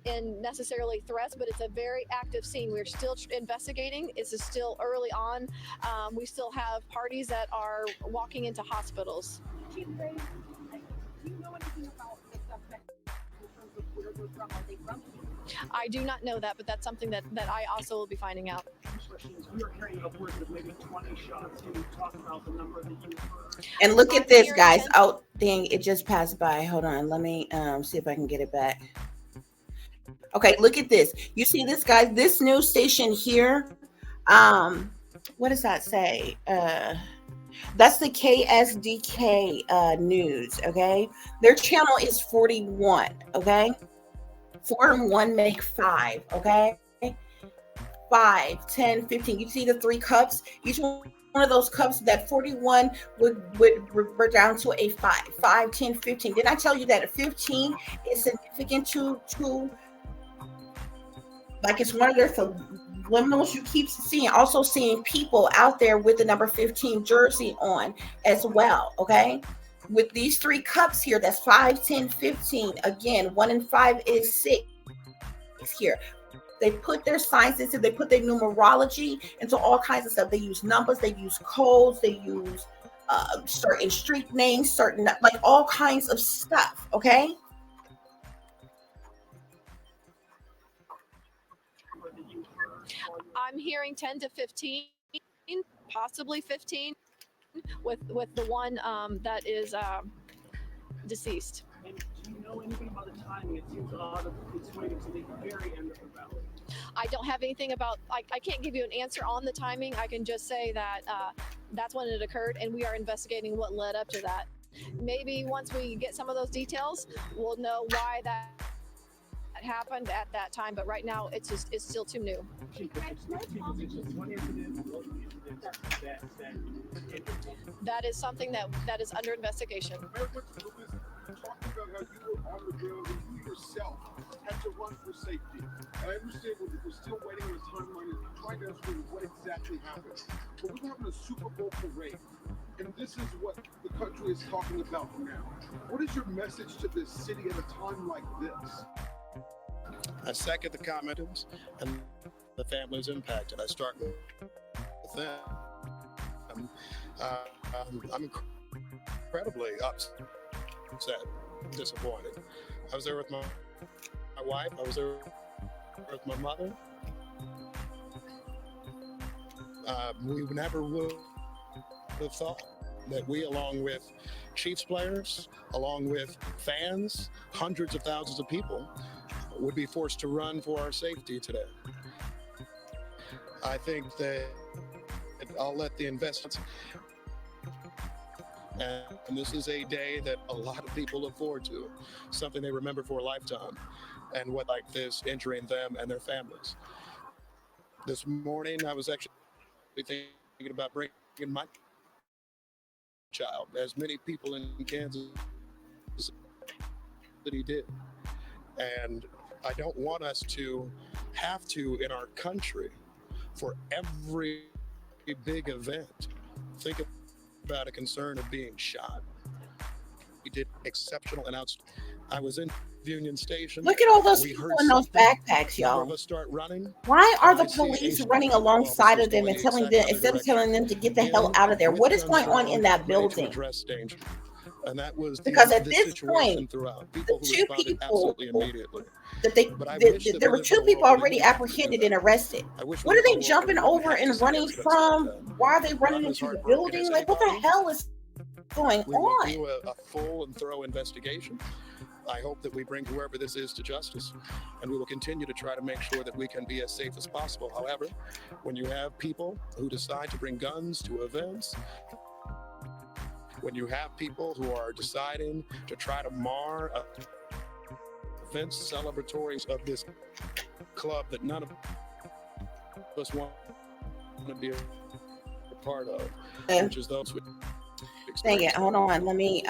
In necessarily threats, but it's a very active scene. We're still investigating. This is still early on. We still have parties that are walking into hospitals. Chief Gray, do you know anything about the suspect in terms of where they're from? Are they from? I do not know that, but that's something that I also will be finding out. We are carrying upwards of maybe 20 shots. Can you talk about the number that you heard? And look at this, guys. Oh, dang, it just passed by. Hold on. Let me see if I can get it back. Okay, look at this. You see this, guys? This news station here. What does that say? That's the KSDK news. Okay, their channel is 41. Okay, 4 and 1 make 5. Okay, 5, 10, 15. You see the 3 cups? Each one of those cups, that 41 would revert down to a 5. 5, 10, 15. Did I tell you that a 15 is significant to like it's one of their subliminals you keep seeing, also seeing people out there with the number 15 jersey on as well, okay? With these 3 cups here, that's 5, 10, 15. Again, 1 and 5 is 6 here. They put their signs into, they put their numerology into all kinds of stuff. They use numbers, they use codes, they use certain street names, certain, like all kinds of stuff, okay? I'm hearing 10 to 15, possibly 15, with the one that is deceased. And do you know anything about the timing? It seems odd that it's waiting to the very end of the rally. I don't have anything about, I can't give you an answer on the timing. I can just say that that's when it occurred, and we are investigating what led up to that. Maybe once we get some of those details, we'll know why that happened at that time, but right now it's still too new. That is something that is under investigation. Mayor Winston Lewis talked about how you were on the ground and you yourself had to run for safety. And I understand we're still waiting on a timeline and trying to understand what exactly happened. But we're having a Super Bowl parade, and this is what the country is talking about now. What is your message to this city at a time like this? I second the comments and the families impacted. I start with them. I'm incredibly upset, disappointed. I was there with my wife. I was there with my mother. We never would have thought that we, along with Chiefs players, along with fans, hundreds of thousands of people, would be forced to run for our safety today. I think that I'll let the investments, and this is a day that a lot of people look forward to, something they remember for a lifetime, and what like this injuring them and their families. This morning, I was actually thinking about bringing my child, as many people in Kansas City did. And I don't want us to have to, in our country, for every big event, think about a concern of being shot. We did exceptional announcements. I was in Union Station. Look at all those We people heard in those something. backpacks, Number y'all. of us start running. Why are And the I see a police squad running of alongside officers of them going and the telling exact them, other instead of direction. telling them to get the hell In out of there? with What is guns going on drawn, in that ready to building? address danger. And that was Because at the this situation point, throughout. the People who two responded people absolutely immediately. that they But I that- wish that that there we were lived in two a people world where we already didn't have to do apprehended that. and arrested. I wish we What are lived in they a world jumping where we over didn't have to and see running incidents like from? that. Why are they But running I'm as into the heartbroken as building? Like, what the anybody. hell is going We will on? do a full and thorough investigation. I hope that we bring whoever this is to justice, and we will continue to try to make sure that we can be as safe as possible. However, when you have people who decide to bring guns to events, when you have people who are deciding to try to mar events celebratories of this club that none of us want to be a part of, which is those with Dang it, experience. hold on. Let me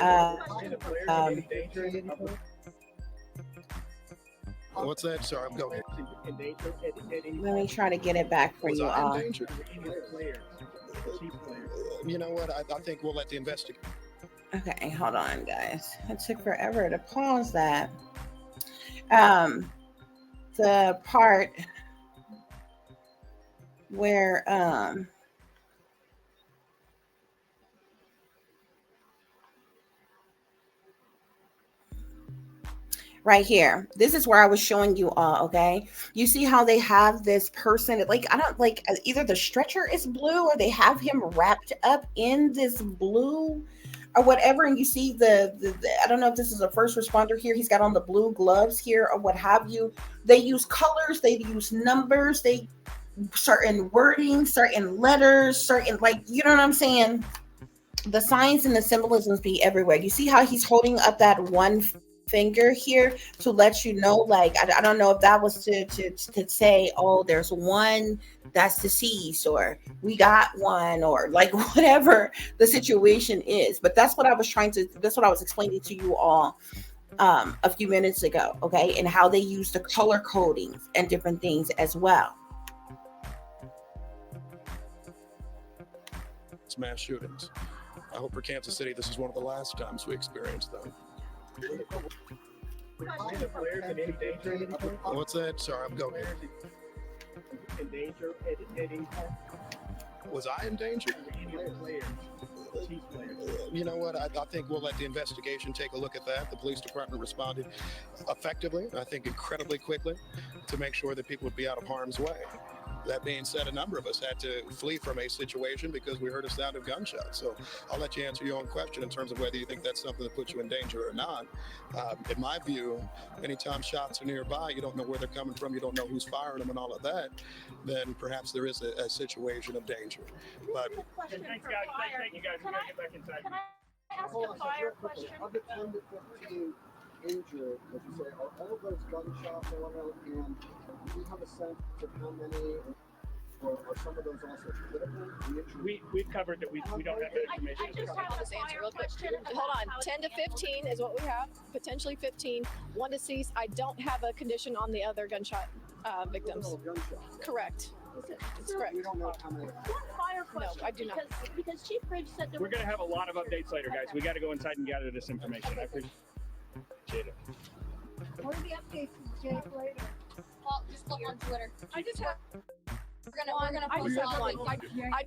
What's that? Sorry, I'm going. let me try to get it back for Was you I in all. danger? You know what? I think we'll let the investigate. Okay, hold on, guys. It took forever to pause that. The part where right here, this is where I was showing you all. Okay, you see how they have this person, like, I don't like, either the stretcher is blue or they have him wrapped up in this blue or whatever, and you see the I don't know if this is a first responder here, he's got on the blue gloves here or what have you. They use colors, they use numbers, they certain wording, certain letters, certain, like, you know what I'm saying? The signs and the symbolisms be everywhere. You see how he's holding up that one finger here to let you know, like, I don't know if that was to say, oh, there's one that's deceased, or we got one, or like whatever the situation is. But that's what I was explaining to you all a few minutes ago, okay, and how they use the color codings and different things as well. Mass shootings. I hope for Kansas City this is one of the last times we experience them. What's that? Sorry, I'm going. Was I in danger? You know what? I think we'll let the investigation take a look at that. The police department responded effectively, I think incredibly quickly, to make sure that people would be out of harm's way. That being said, a number of us had to flee from a situation because we heard a sound of gunshots. So I'll let you answer your own question in terms of whether you think that's something that puts you in danger or not. In my view, anytime shots are nearby, you don't know where they're coming from, you don't know who's firing them and all of that, then perhaps there is a situation of danger. But Thank you guys. We gotta get back inside. Can I ask a fire question? injured, would you say, are all of those gunshots or whatnot? And do you have a sense of how many, or are some of those also critical? We've covered that. We don't have that information. I just have this answer real quick. Hold on. 10 to 15 is what we have. Potentially 15. One deceased. I don't have a condition on the other gunshot victims. All gunshots. Correct. It's correct. We don't know how many. One fire question. I do not. Because Chief Bridge said there We're going to have a lot of updates later, guys. We got to go inside and gather this information. I appreciate it. What are the updates, Jake, later? Well, just look on Twitter. I just have We're gonna I post just have online. I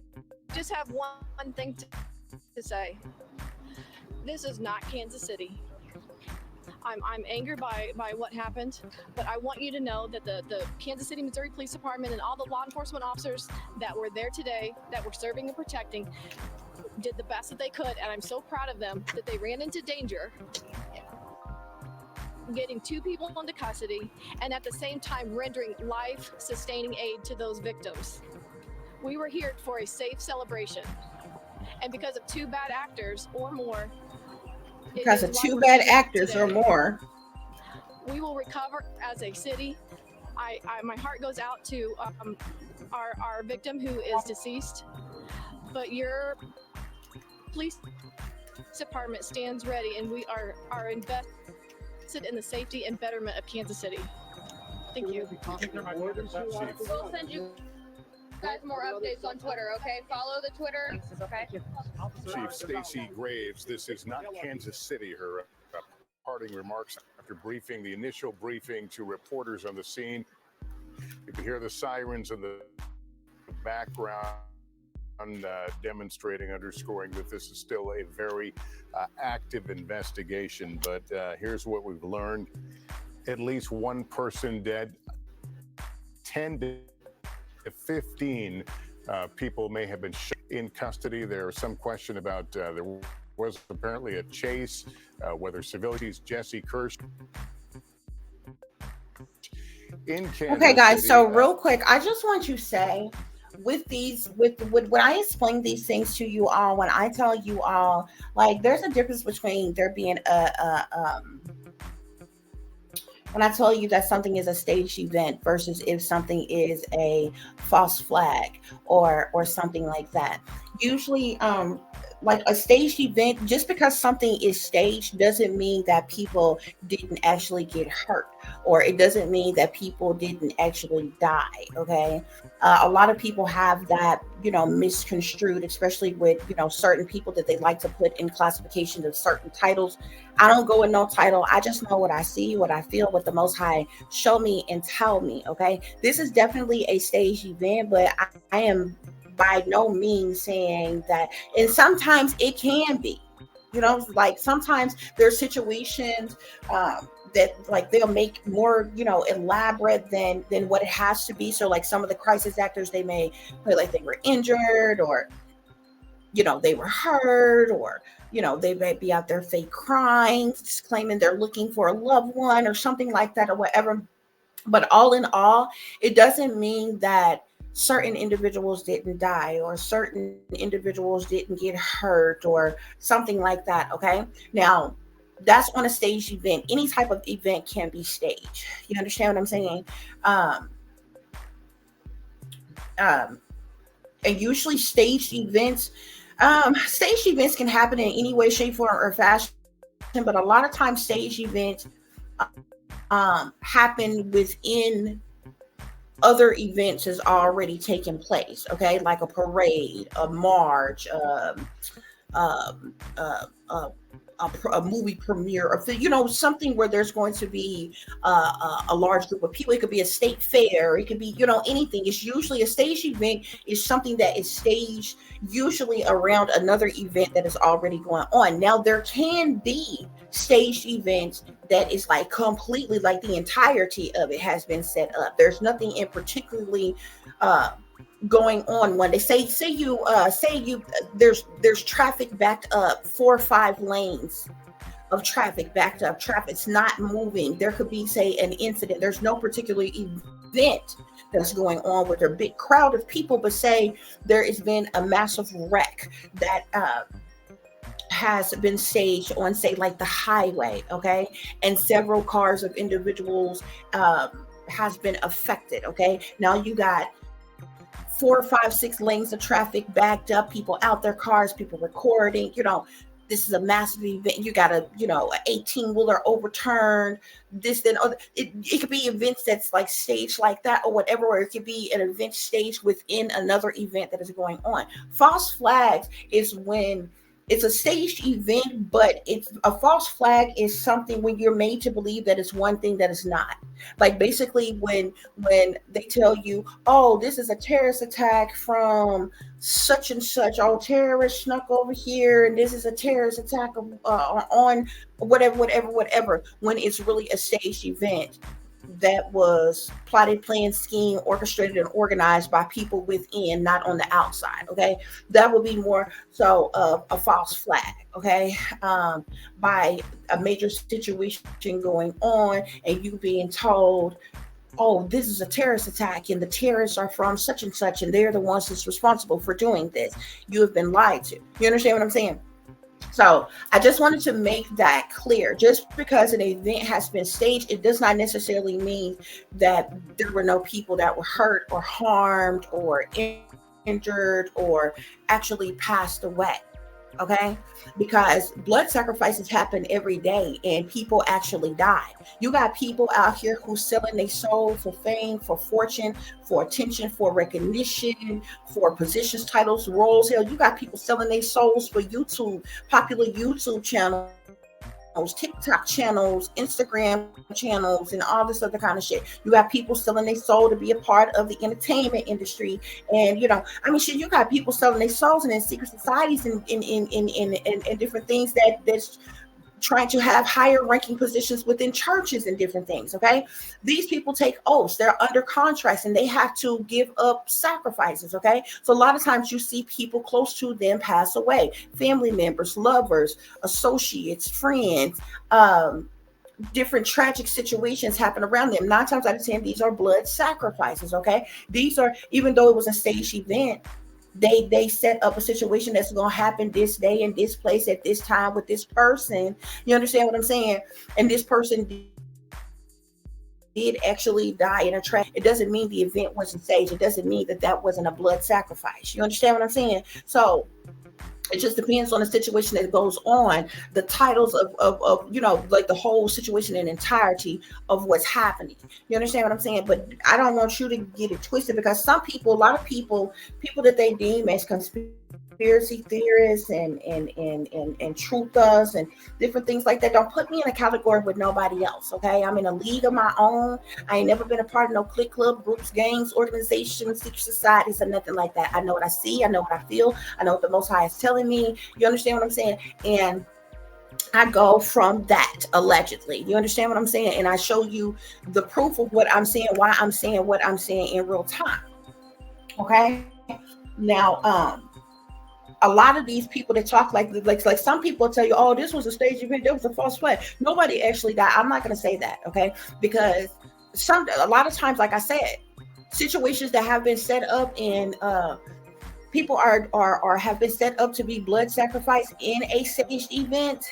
just have one thing to say. This is not Kansas City. I'm angered by what happened, but I want you to know that the Kansas City, Missouri Police Department and all the law enforcement officers that were there today, that were serving and protecting, did the best that they could, and I'm so proud of them that they ran into danger, getting 2 people into custody, and at the same time rendering life-sustaining aid to those victims. We were here for a safe celebration, and because of 2 bad actors or more, Because of 2 bad actors or more. we will recover as a city. My heart goes out to our victim who is deceased, but your police department stands ready, and we are invested in the safety and betterment of Kansas City. Thank you. We'll send you guys more updates on Twitter, okay? Follow the Twitter, okay? Chief Stacy Graves, this is not Kansas City. Her parting remarks after briefing, the initial briefing to reporters on the scene. You can hear the sirens in the background demonstrating, underscoring that this is still a very active investigation. But here's what we've learned. At least 1 person dead, 10 to 15 people may have been shot in custody. There is some question about there was apparently a chase, whether civilians. Jesse Kirsch in Kansas Okay, guys, City, so real quick, I just want to say with when I explain these things to you all, when I tell you all, like, there's a difference between there being when I tell you that something is a staged event versus if something is a false flag or something like that. Usually, like a staged event, just because something is staged doesn't mean that people didn't actually get hurt, or it doesn't mean that people didn't actually die. Okay. A lot of people have that, misconstrued, especially with, certain people that they like to put in classifications of certain titles. I don't go with no title. I just know what I see, what I feel, what the Most High show me and tell me. Okay. This is definitely a staged event, but I am by no means saying that, and sometimes it can be, like sometimes there's situations that like they'll make more, elaborate than what it has to be. So like some of the crisis actors, they may play like they were injured, or they were hurt, or they may be out there fake crying, just claiming they're looking for a loved one or something like that or whatever. But all in all, it doesn't mean that certain individuals didn't die or certain individuals didn't get hurt or something like that. Okay. Now, that's on a staged event. Any type of event can be staged. You understand what I'm saying? And usually staged events can happen in any way, shape, form, or fashion. But a lot of times staged events happen within other events has already taken place. Okay, like a parade, a march, a movie premiere, or something where there's going to be a large group of people. It could be a state fair. It could be anything. It's usually a staged event is something that is staged usually around another event that is already going on. Now there can be staged events that is like completely like the entirety of it has been set up. There's nothing in particularly going on when they say there's traffic backed up, 4 or 5 lanes of traffic backed up, traffic's not moving. There could be, say, an incident. There's no particular event that's going on with a big crowd of people, but say there has been a massive wreck that has been staged on, say, like the highway, okay, and several cars of individuals has been affected, okay. Now you got 4, 5, 6 lanes of traffic backed up, people out their cars, people recording, this is a massive event. You got a, an 18-wheeler overturned, this, then other. It could be events that's like staged like that or whatever, or it could be an event staged within another event that is going on. False flags is when it's a staged event, but it's a false flag is something when you're made to believe that it's one thing that is not. Like basically when they tell you, oh, this is a terrorist attack from such and such, oh, terrorists snuck over here, and this is a terrorist attack on whatever, when it's really a staged event that was plotted, planned, schemed, orchestrated, and organized by people within, not on the outside. Okay, that would be more so a false flag. Okay, by a major situation going on, and you being told, oh, this is a terrorist attack, and the terrorists are from such and such, and they're the ones that's responsible for doing this. You have been lied to. You understand what I'm saying? So I just wanted to make that clear. Just because an event has been staged, it does not necessarily mean that there were no people that were hurt or harmed or injured or actually passed away. Okay, because blood sacrifices happen every day and people actually die. You got people out here who's selling their soul for fame, for fortune, for attention, for recognition, for positions, titles, roles. Hell, you got people selling their souls for YouTube, popular YouTube channels, TikTok channels, Instagram channels, and all this other kind of shit. You got people selling their soul to be a part of the entertainment industry, and shit. You got people selling their souls and in secret societies and in different things that's trying to have higher ranking positions within churches and different things. Okay, these people take oaths, they're under contracts, and they have to give up sacrifices. Okay, so a lot of times you see people close to them pass away, family members, lovers, associates, friends, different tragic situations happen around them. 9 times out of 10, these are blood sacrifices. Okay, these are, even though it was a staged event, they set up a situation that's going to happen this day in this place at this time with this person. You understand what I'm saying? And this person did actually die in a tragedy. It doesn't mean the event wasn't staged. It doesn't mean that wasn't a blood sacrifice. You understand what I'm saying? So it just depends on the situation that goes on, the titles of like the whole situation in entirety of what's happening. You understand what I'm saying? But I don't want you to get it twisted, because some people, a lot of people that they deem as conspiracy theorists and truthers and different things like that, don't put me in a category with nobody else. Okay, I'm in a league of my own. I ain't never been a part of no clique club, groups, gangs, organizations, secret societies, or nothing like that. I know what I see, I know what I feel, I know what the Most High is telling me. You understand what I'm saying? And I go from that, allegedly. You understand what I'm saying? And I show you the proof of what I'm saying, why I'm saying what I'm saying in real time. Okay, now a lot of these people that talk like some people tell you, oh, this was a stage event, there was a false flag. Nobody actually died. I'm not going to say that, okay? Because a lot of times, like I said, situations that have been set up in people have been set up to be blood sacrifice in a staged event.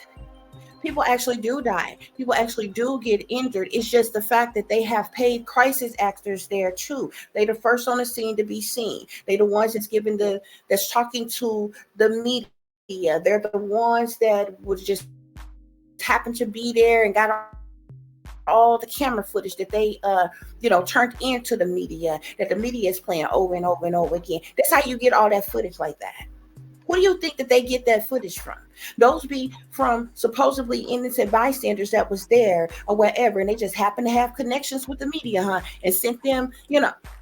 People actually do die. People actually do get injured. It's just the fact that they have paid crisis actors there too. They're the first on the scene to be seen. They're the ones that's talking to the media. They're the ones that would just happen to be there and got all the camera footage that they turned into the media, that the media is playing over and over and over again. That's how you get all that footage like that. Who do you think that they get that footage from? Those be from supposedly innocent bystanders that was there or whatever, and they just happen to have connections with the media, and sent them,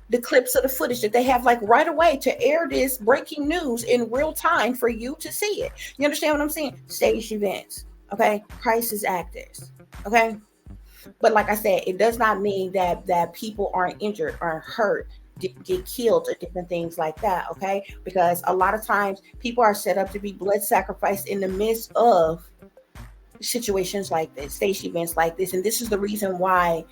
the clips of the footage that they have like right away to air this breaking news in real time for you to see it. You understand what I'm saying? Staged events, okay? Crisis actors, okay? But like I said, it does not mean that people aren't injured or hurt, get killed, or different things like that, okay? Because a lot of times people are set up to be blood sacrificed in the midst of situations like this, stage events like this. And this is the reason why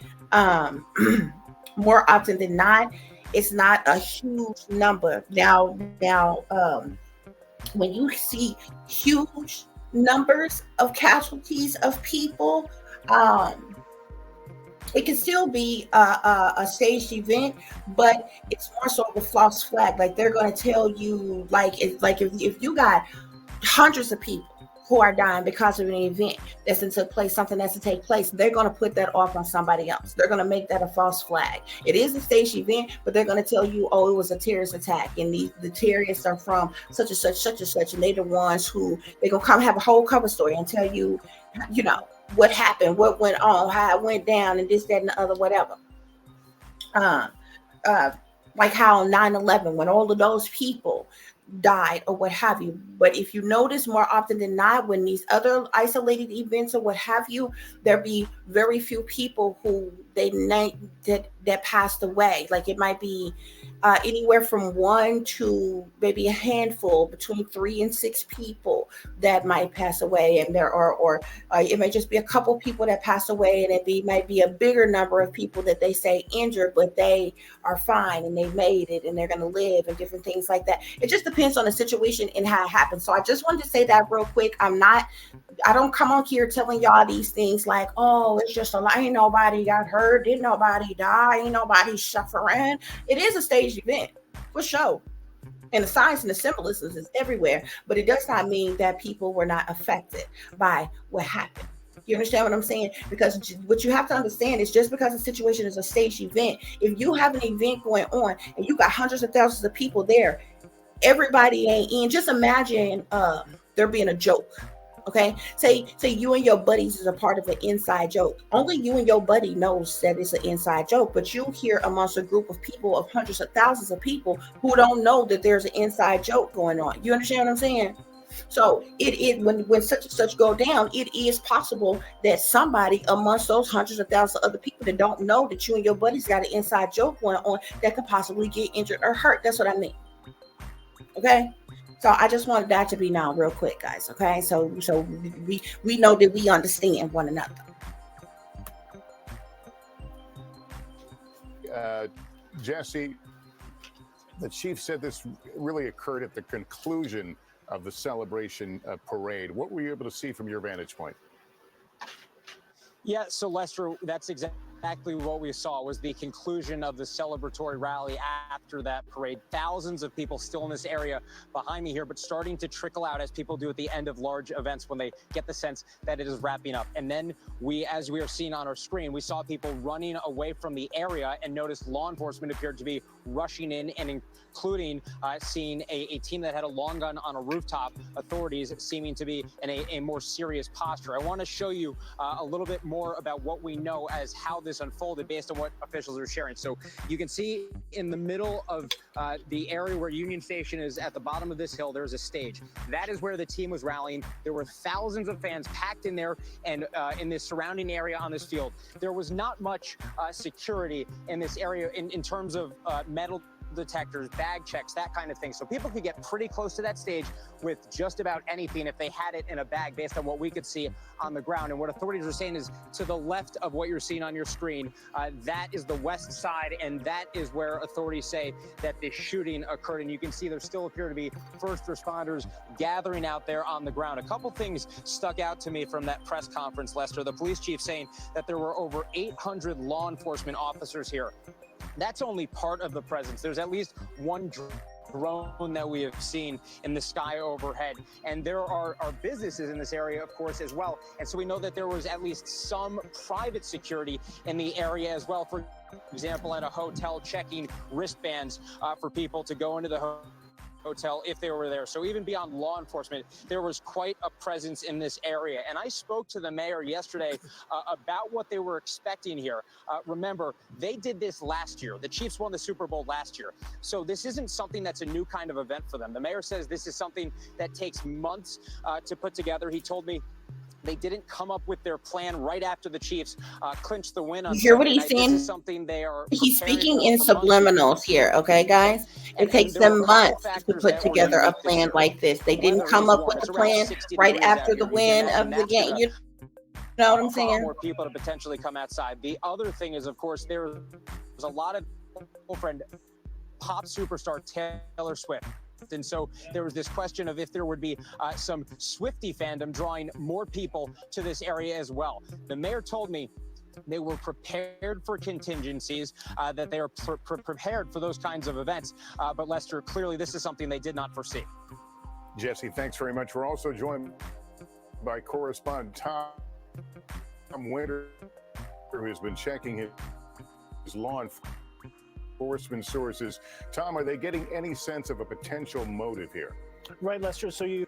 more often than not, it's not a huge number. Now when you see huge numbers of casualties of people, um, it can still be a staged event, but it's more so of a false flag. Like they're going to tell you, like, it's like if you got hundreds of people who are dying because of an event that's to take place, something that's to take place, they're going to put that off on somebody else. They're going to make that a false flag. It is a staged event, but they're going to tell you, oh, it was a terrorist attack, and the terrorists are from such and such, and they're the ones who they're going to come have a whole cover story and tell you, you know, what happened, what went on, how it went down, and this, that, and the other, whatever. Uh, uh, like how on 9/11, when all of those people died or what have you. But if you notice, more often than not, when these other isolated events or what have you, there be very few people who that passed away. Like it might be anywhere from one to maybe a handful, between 3 and 6 people that might pass away, and there are, or it may just be a couple people that pass away, and might be a bigger number of people that they say injured, but they are fine and they made it and they're going to live, and different things like that. It just depends on the situation and how it happens. So I just wanted to say that real quick. I don't come on here telling y'all these things like, oh, it's just a lie. Ain't nobody got hurt. Didn't nobody die. Ain't nobody suffering. It is a staged event for sure. And the signs and the symbolism is everywhere. But it does not mean that people were not affected by what happened. You understand what I'm saying? Because what you have to understand is, just because a situation is a staged event, if you have an event going on and you got hundreds of thousands of people there, everybody ain't in. Just imagine there being a joke. Okay, say you and your buddies is a part of an inside joke. Only you and your buddy knows that it's an inside joke, but you hear amongst a group of people, of hundreds of thousands of people, who don't know that there's an inside joke going on. You understand what I'm saying? So it is, when such and such go down, it is possible that somebody amongst those hundreds of thousands of other people that don't know that you and your buddies got an inside joke going on, that could possibly get injured or hurt. That's what I mean. Okay. So I just wanted that to be known real quick, guys. Okay, so we know that we understand one another. Jesse, the chief said this really occurred at the conclusion of the celebration parade. What were you able to see from your vantage point? Yeah, so Lester, that's exactly what we saw, was the conclusion of the celebratory rally after that parade. Thousands of people still in this area behind me here, but starting to trickle out, as people do at the end of large events when they get the sense that it is wrapping up. And then as we are seeing on our screen, we saw people running away from the area and noticed law enforcement appeared to be rushing in, and including seeing a team that had a long gun on a rooftop, authorities seeming to be in a more serious posture. I want to show you a little bit more about what we know as how this unfolded based on what officials are sharing. So you can see in the middle of the area where Union Station is, at the bottom of this hill, there's a stage. That is where the team was rallying. There were thousands of fans packed in there and in this surrounding area on this field. There was not much security in this area in terms of metal detectors, bag checks, that kind of thing. So people could get pretty close to that stage with just about anything if they had it in a bag, based on what we could see on the ground. And what authorities are saying is, to the left of what you're seeing on your screen, that is the west side, and that is where authorities say that the shooting occurred. And you can see there still appear to be first responders gathering out there on the ground. A couple things stuck out to me from that press conference, Lester. The police chief saying that there were over 800 law enforcement officers here. That's only part of the presence. There's at least one drone that we have seen in the sky overhead. And there are businesses in this area, of course, as well. And so we know that there was at least some private security in the area as well. For example, at a hotel, checking wristbands for people to go into the hotel if they were there. So even beyond law enforcement, there was quite a presence in this area. And I spoke to the mayor yesterday about what they were expecting here. Remember, they did this last year. The Chiefs won the Super Bowl last year. So this isn't something that's a new kind of event for them. The mayor says this is something that takes months to put together. He told me they didn't come up with their plan right after the Chiefs clinched the win on You hear what Sunday he's night. saying? This is something they are He's preparing speaking in for months. subliminals here, okay, guys? It takes there were them a couple months to factors put that were together a unique this plan year. like this. They didn't Weather come is up one. with It's the around plan 60 right degrees out after the here. You can win imagine of the that's game. gonna You know what I'm draw saying? more people to potentially come outside. The other thing is, of course, there's a lot of friend pop superstar Taylor Swift. left. And so there was this question of if there would be some Swiftie fandom drawing more people to this area as well. The mayor told me they were prepared for contingencies, that they are prepared for those kinds of events. But Lester, clearly this is something they did not foresee. Jesse, thanks very much. We're also joined by correspondent Tom Winter, who has been checking his law enforcement sources. Tom, are they getting any sense of a potential motive here? Right, Lester. So you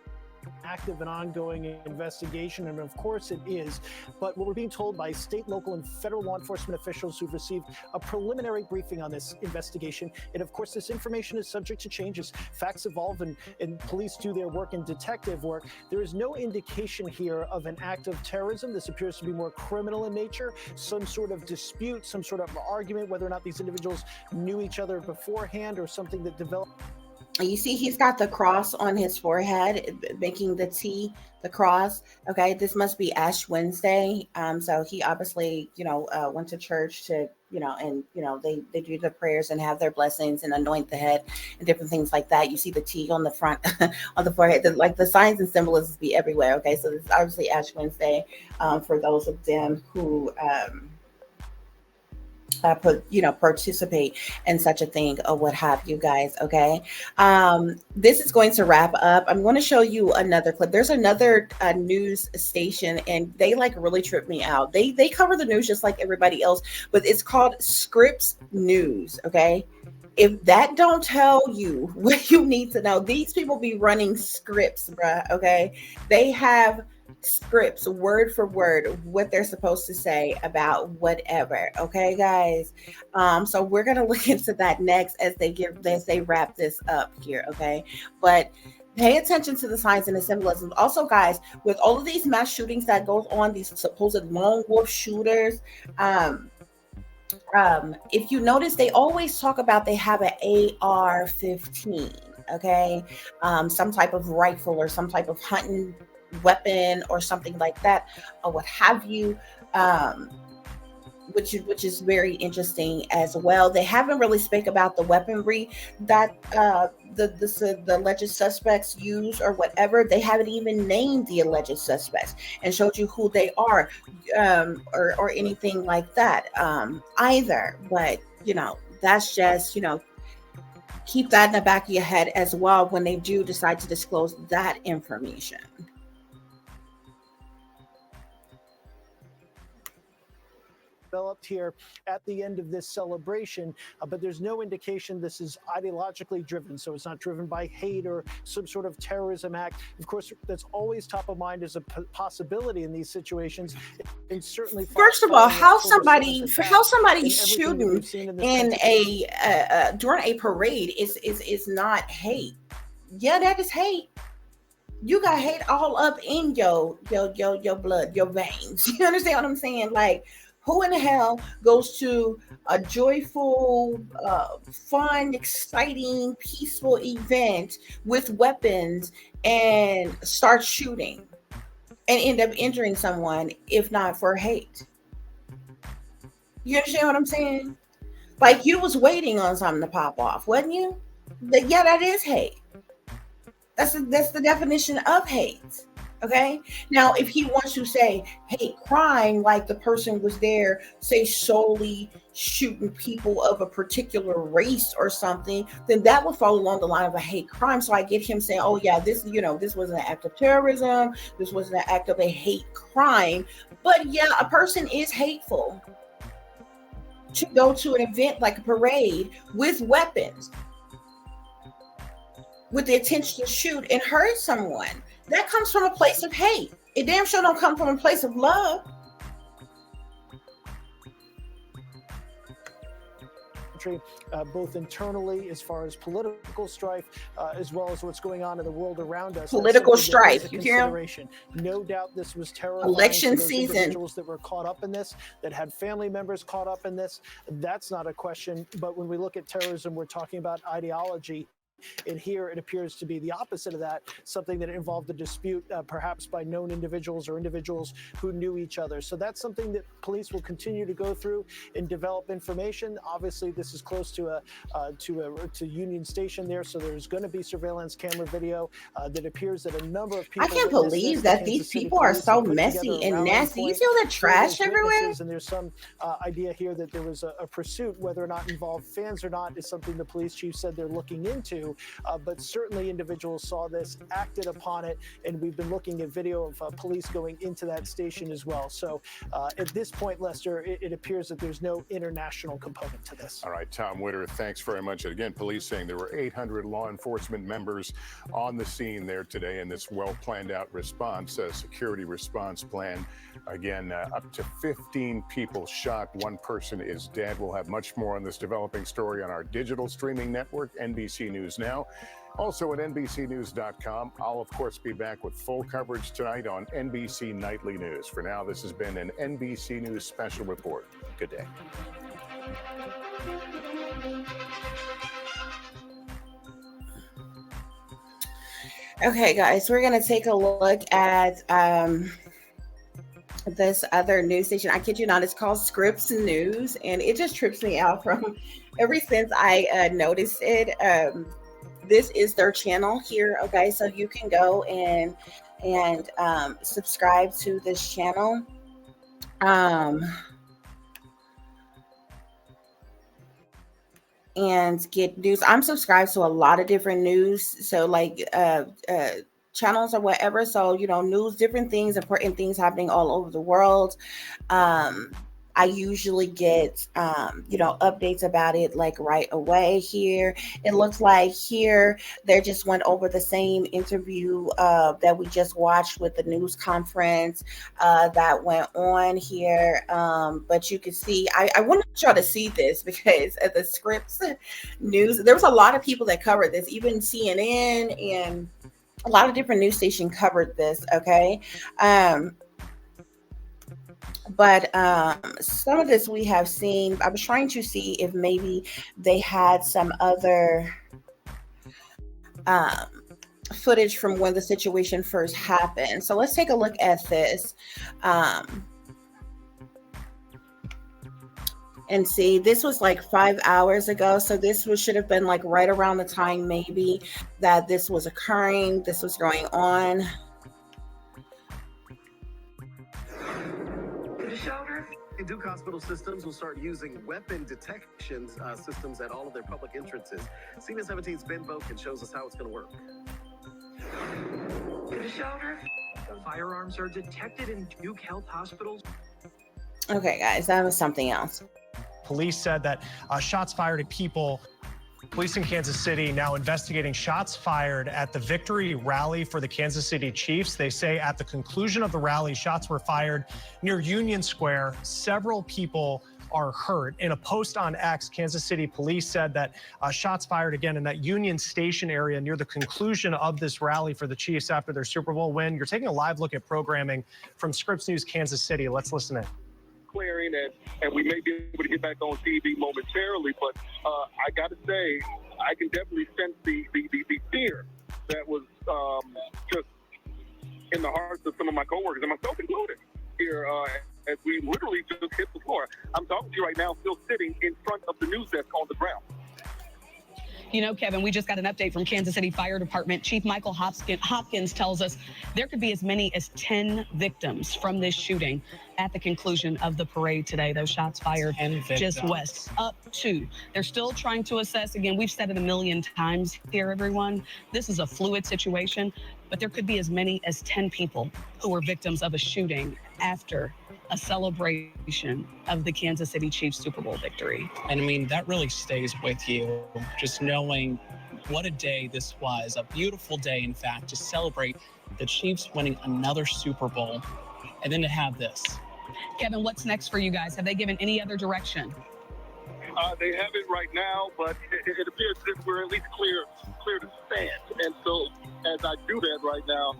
active and ongoing investigation, and of course it is. But what we're being told by state, local, and federal law enforcement officials who've received a preliminary briefing on this investigation, and of course this information is subject to change as facts evolve and police do their work and detective work. There is no indication here of an act of terrorism. This appears to be more criminal in nature, some sort of dispute, some sort of argument, whether or not these individuals knew each other beforehand or something that developed. You see, he's got the cross on his forehead, making the T, the cross. Okay, this must be Ash Wednesday. So he obviously, went to church to, and they do the prayers and have their blessings and anoint the head and different things like that. You see the T on the front, on the forehead. The signs and symbolisms be everywhere. Okay, so this is obviously Ash Wednesday for those of them who. Participate in such a thing or what have you guys. Okay. This is going to wrap up. I'm going to show you another clip. There's another news station and they really trip me out. They cover the news just like everybody else, but it's called Scripps News. Okay. If that don't tell you what you need to know, these people be running scripts, bruh. Okay. They have scripts word for word what they're supposed to say about whatever. Okay, guys. So we're gonna look into that next as they wrap this up here. Okay, but pay attention to the signs and the symbolism. Also, guys, with all of these mass shootings that goes on, these supposed lone wolf shooters, if you notice, they always talk about they have an AR-15. Okay, some type of rifle or some type of hunting weapon or something like that or what have you, which is very interesting as well. They haven't really spoke about the weaponry that the alleged suspects use or whatever. They haven't even named the alleged suspects and showed you who they are, or anything like that either. But that's just keep that in the back of your head as well when they do decide to disclose that information. Developed here at the end of this celebration, but there's no indication this is ideologically driven. So it's not driven by hate or some sort of terrorism act. Of course, that's always top of mind as a possibility in these situations. And certainly, first of all, how somebody shooting in during a parade is not hate. Yeah, that is hate. You got hate all up in your blood, your veins. You understand what I'm saying? Who in the hell goes to a joyful, fun, exciting, peaceful event with weapons and start shooting and end up injuring someone, if not for hate? You understand what I'm saying? You was waiting on something to pop off, wasn't you? Yeah, that is hate. That's the definition of hate. Okay. Now, if he wants to say hate crime, like the person was there, say solely shooting people of a particular race or something, then that would fall along the line of a hate crime. So I get him saying, oh yeah, this was an act of terrorism. This was an act of a hate crime. But yeah, a person is hateful to go to an event like a parade with weapons, with the intention to shoot and hurt someone. That comes from a place of hate. It damn sure don't come from a place of love. Both internally, as far as political strife, as well as what's going on in the world around us. Political strife, you hear him? No doubt this was terrifying. Election season. Individuals that were caught up in this, that had family members caught up in this, that's not a question. But when we look at terrorism, we're talking about ideology. And here it appears to be the opposite of that, something that involved a dispute, perhaps by known individuals or individuals who knew each other. So that's something that police will continue to go through and develop information. Obviously, this is close to Union Station there, so there's going to be surveillance camera video that appears that a number of people. I can't believe that these people are so messy and nasty. You see all the trash everywhere? And there's some idea here that there was a pursuit, whether or not involved fans or not, is something the police chief said they're looking into. But certainly individuals saw this, acted upon it, and we've been looking at video of police going into that station as well. So at this point, Lester, it appears that there's no international component to this. All right, Tom Witter, thanks very much. And again, police saying there were 800 law enforcement members on the scene there today in this well-planned out response, security response plan. Again, up to 15 people shot. One person is dead. We'll have much more on this developing story on our digital streaming network, NBC News Now. Also at NBCNews.com. I'll, of course, be back with full coverage tonight on NBC Nightly News. For now, this has been an NBC News special report. Good day. Okay, guys, we're going to take a look at this other news station. I kid you not, it's called Scripps News, and it just trips me out from ever since I noticed it. This is their channel here, okay? So you can go and subscribe to this channel. And get news. I'm subscribed to a lot of different news, so like channels or whatever. So, you know, news, different things, important things happening all over the world. I usually get, you know, updates about it like right away here. It looks like here they just went over the same interview that we just watched with the news conference that went on here. But you can see, I wanted y'all to see this because at the Scripps News, there was a lot of people that covered this, even CNN and a lot of different news stations covered this, okay? But some of this we have seen. I was trying to see if maybe they had some other footage from when the situation first happened. So let's take a look at this and see. This was like 5 hours ago. So this should have been like right around the time maybe that this was occurring. This was going on. Duke Hospital Systems will start using weapon detection systems at all of their public entrances. CBS 17's Ben Boken shows us how it's going to work. Firearms are detected in Duke Health hospitals. Okay, guys, that was something else. Police said that shots fired at people. Police in Kansas City now investigating shots fired at the victory rally for the Kansas City Chiefs. They say at the conclusion of the rally, shots were fired near Union Square. Several people are hurt. In a post on X, Kansas City police said that shots fired again in that Union Station area near the conclusion of this rally for the Chiefs after their Super Bowl win. You're taking a live look at programming from Scripps News Kansas City. Let's listen in. Clearing and we may be able to get back on TV momentarily, but I got to say, I can definitely sense the fear that was just in the hearts of some of my coworkers, and myself included, here as we literally just hit the floor. I'm talking to you right now, still sitting in front of the news desk on the ground. You know, Kevin, we just got an update from Kansas City Fire Department. Chief Michael Hopkins tells us there could be as many as 10 victims from this shooting at the conclusion of the parade today. Those shots fired just west, up to. They're still trying to assess. Again, we've said it a million times here, everyone. This is a fluid situation, but there could be as many as 10 people who were victims of a shooting after a celebration of the Kansas City Chiefs Super Bowl victory. And I mean, that really stays with you, just knowing what a day this was, a beautiful day, in fact, to celebrate the Chiefs winning another Super Bowl, and then to have this. Kevin, what's next for you guys? Have they given any other direction? They haven't right now, but it appears that we're at least clear to stand. And so as I do that right now,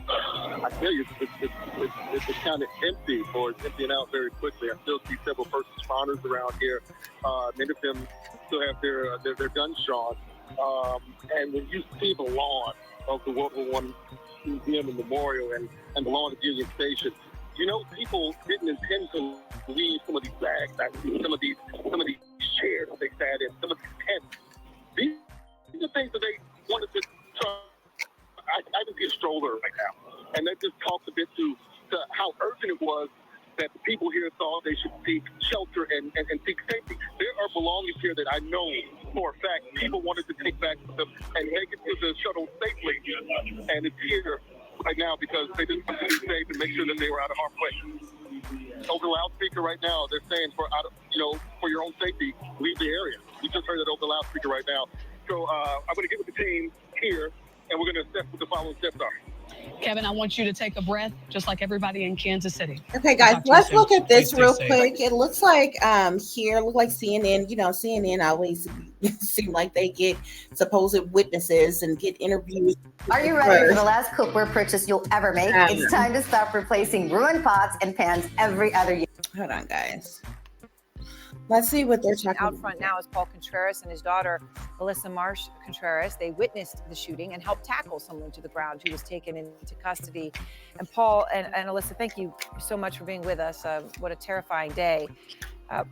I tell you, it's kind of empty, or it's emptying out very quickly. I still see several first responders around here. Many of them still have their guns drawn. And when you see the lawn of the World War I Museum and Memorial and the lawn of Union Station, you know, people didn't intend to leave some of these bags, some of these chairs that they sat in, some of these tents. These are things that they wanted to try. I can see a stroller right now, and that just talks a bit to how urgent it was that the people here thought they should seek shelter and seek safety. There are belongings here that I know for a fact people wanted to take back with them and make it to the shuttle safely, and it's here right now because they just wanted to be safe and make sure that they were out of harm's way. Over the loudspeaker right now, they're saying for your own safety, leave the area. We just heard it over the loudspeaker right now. So I'm going to get with the team here, and we're going to assess what the following steps are. Kevin, I want you to take a breath, just like everybody in Kansas City. Okay, guys, let's look at this real quick. It looks like here, look like CNN. You know, CNN always seem like they get supposed witnesses and get interviews. Are you ready for the last cookware purchase you'll ever make? It's time to stop replacing ruined pots and pans every other year. Hold on, guys. Let's see what they're talking Out front now is Paul Contreras and his daughter, Alyssa Marsh Contreras. They witnessed the shooting and helped tackle someone to the ground who was taken into custody. And Paul and Alyssa, thank you so much for being with us. What a terrifying day.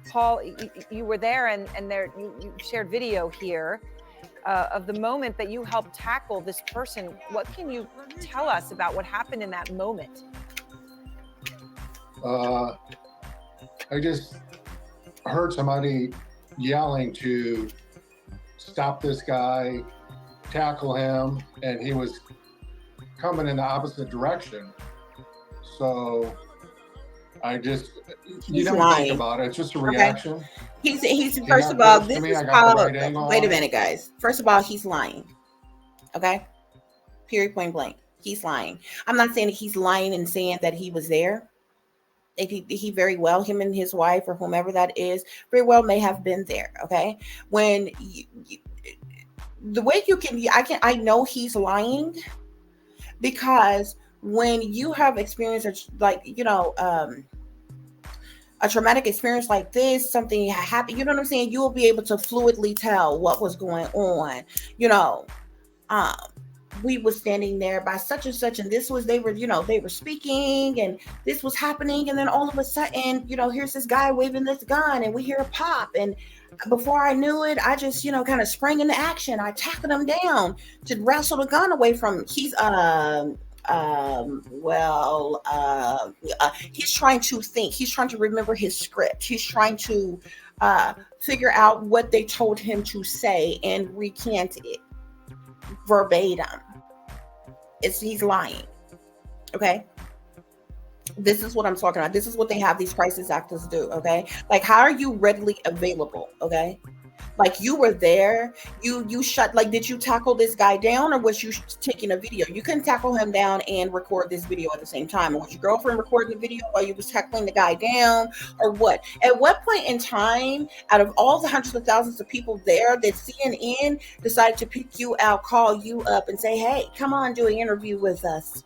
Paul, you were there and there you shared video here of the moment that you helped tackle this person. What can you tell us about what happened in that moment? I just heard somebody yelling to stop this guy, tackle him, and he was coming in the opposite direction. So I just, you don't think about it. It's just a reaction. Okay. He's first of all, this is called, wait a minute, guys. First of all, he's lying. Okay? Period, point blank. He's lying. I'm not saying that he's lying and saying that he was there. He very well, him and his wife or whomever that is, very well may have been there. Okay, when the way you can, I know he's lying because when you have experienced like a traumatic experience like this, something happened. You know what I'm saying? You will be able to fluidly tell what was going on. We were standing there by such and such, and this was, they were speaking, and this was happening, and then all of a sudden, here's this guy waving this gun, and we hear a pop, and before I knew it, I just, kind of sprang into action. I tackled him down to wrestle the gun away from him. He's trying to think. He's trying to remember his script. He's trying to figure out what they told him to say and recant it verbatim. He's lying. Okay, this is what I'm talking about. This is what they have these crisis actors do. Okay, like, how are you readily available? Okay, like, you were there, you shut, like, did you tackle this guy down, or was you taking a video? You couldn't tackle him down and record this video at the same time. Or was your girlfriend recording the video while you was tackling the guy down, or what? At what point in time, out of all the hundreds of thousands of people there, that CNN decided to pick you out, call you up and say, hey, come on, do an interview with us.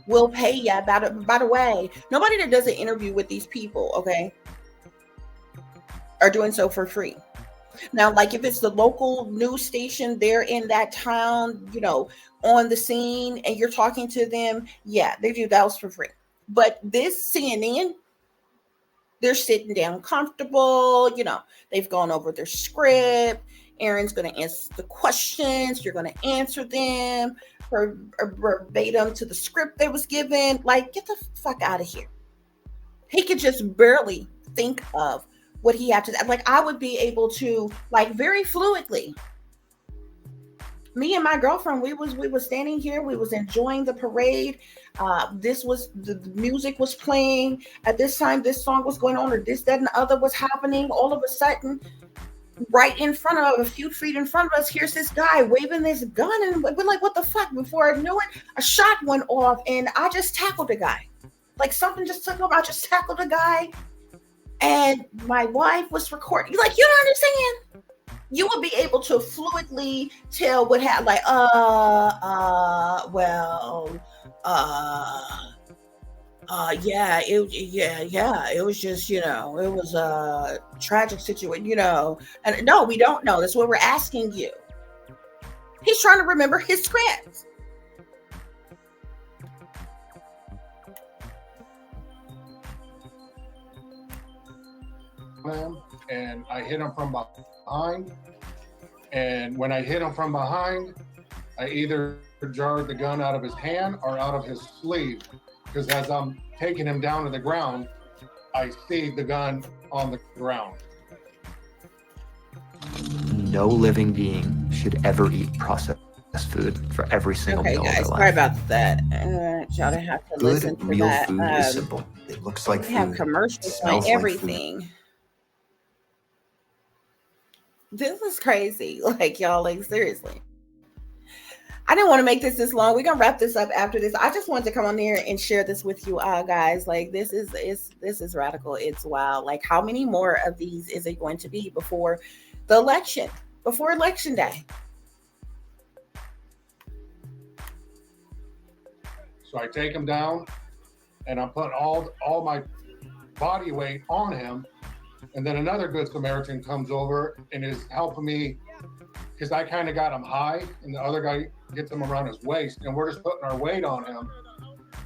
We'll pay you. By the way, nobody that does an interview with these people, okay, are doing so for free. Now, like, if it's the local news station, they're in that town, on the scene, and you're talking to them, yeah, they do those for free. But this CNN, they're sitting down comfortable, they've gone over their script. Aaron's going to answer the questions. You're going to answer them verbatim to the script that was given. Like, get the fuck out of here. He could just barely think of what he had to, like, I would be able to, like, very fluidly. Me and my girlfriend, we was standing here, we was enjoying the parade. The music was playing at this time, this song was going on, or this, that, and the other was happening. All of a sudden, right in front of, a few feet in front of us, here's this guy waving this gun, and we're like, what the fuck? Before I knew it, a shot went off, and I just tackled the guy. Like, something just took him, I just tackled the guy. And my wife was recording. Like, you don't understand. You will be able to fluidly tell what happened. Like, Yeah. It was just, it was a tragic situation, And no, we don't know. That's what we're asking you. He's trying to remember his script. And I hit him from behind. And when I hit him from behind, I either jarred the gun out of his hand or out of his sleeve. Because as I'm taking him down to the ground, I see the gun on the ground. No living being should ever eat processed food for every single meal of guys, their sorry life. about that. Y'all didn't have to listen Good, to real that. food is simple. It looks like We have food. commercials Smells on like everything. This is crazy. Like, y'all, like, seriously. I didn't want to make this long. We're gonna wrap this up after this. I just wanted to come on here and share this with you guys. Like, this is radical. It's wild. Like, how many more of these is it going to be before the election? Before election day? So I take him down and I put all my body weight on him. And then another good Samaritan comes over and is helping me because I kind of got him high and the other guy gets him around his waist and we're just putting our weight on him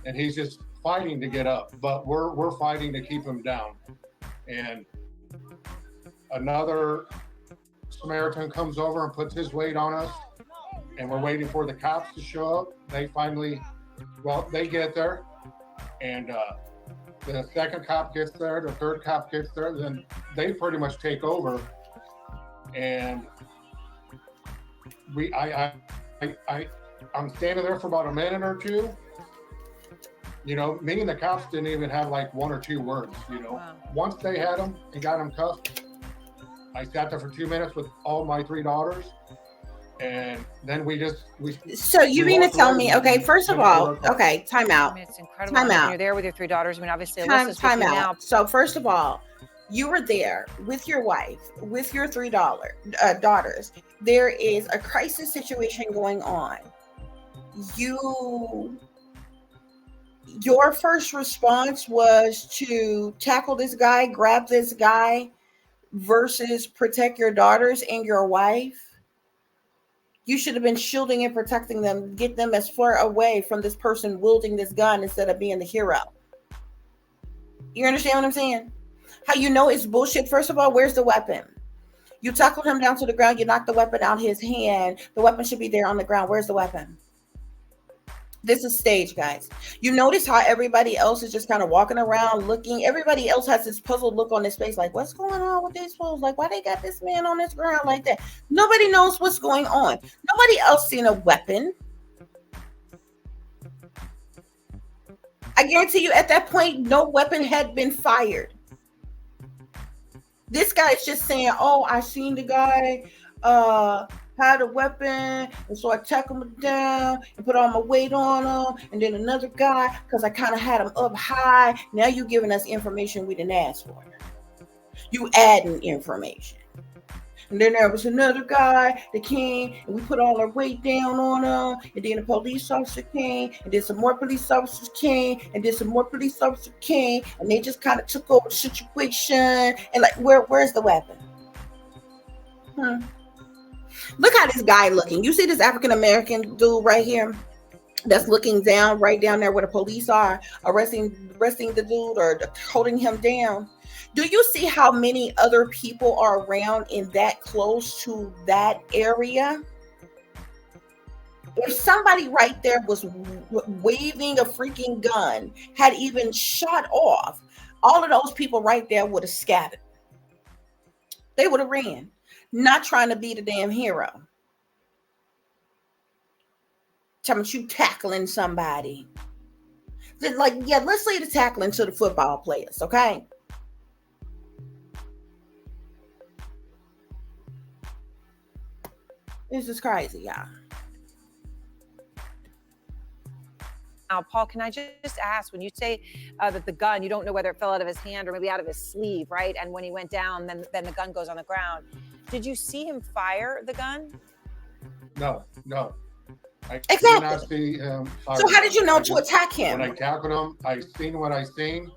and he's just fighting to get up, but we're fighting to keep him down. And another Samaritan comes over and puts his weight on us and we're waiting for the cops to show up. They finally, they get there and the second cop gets there, the third cop gets there, then they pretty much take over. And I'm standing there for about a minute or two. Me and the cops didn't even have like one or two words, Wow. Once they had him and got him cuffed, I sat there for 2 minutes with all my 3 daughters. And then So you mean to tell me, okay, first of all, okay, time out. I mean, it's incredible. Time out. You're there with your 3 daughters. I mean, obviously, Time Alyssa's with you now. out. So first of all, you were there with your wife, with your 3 daughters. There is a crisis situation going on. Your first response was to tackle this guy, grab this guy, versus protect your daughters and your wife. You should have been shielding and protecting them, get them as far away from this person wielding this gun instead of being the hero. You understand what I'm saying? How you know it's bullshit? First of all, where's the weapon? You tackled him down to the ground. You knocked the weapon out of his hand. The weapon should be there on the ground. Where's the weapon? This is staged, guys. You notice how everybody else is just kind of walking around looking. Everybody else has this puzzled look on their face, like, what's going on with these fools? Like, why they got this man on this ground like that? Nobody knows what's going on. Nobody else seen a weapon. I guarantee you at that point, no weapon had been fired. This guy is just saying, oh, I seen the guy had a weapon, and so I tackled him down and put all my weight on him, and then another guy, because I kind of had him up high. Now you're giving us information we didn't ask for. You adding information. And then there was another guy that came, and we put all our weight down on him, and then a police officer came, and then some more police officers came, and then some more police officers came, and they just kind of took over the situation. And like, where's the weapon? Look how this guy looking. You see this African-American dude right here that's looking down, right down there where the police are arresting the dude or holding him down. Do you see how many other people are around in that close to that area? If somebody right there was waving a freaking gun, had even shot off, all of those people right there would have scattered. They would have ran. Not trying to be the damn hero. Talking about you tackling somebody. Like, yeah, let's leave the tackling to the football players, okay? This is crazy, y'all. Now, Paul, can I just ask, when you say that the gun, you don't know whether it fell out of his hand or maybe out of his sleeve, right? And when he went down, then the gun goes on the ground. Did you see him fire the gun? No. I Exactly. did not see him. So how did you know to attack him? When I tackled him, I seen what I seen.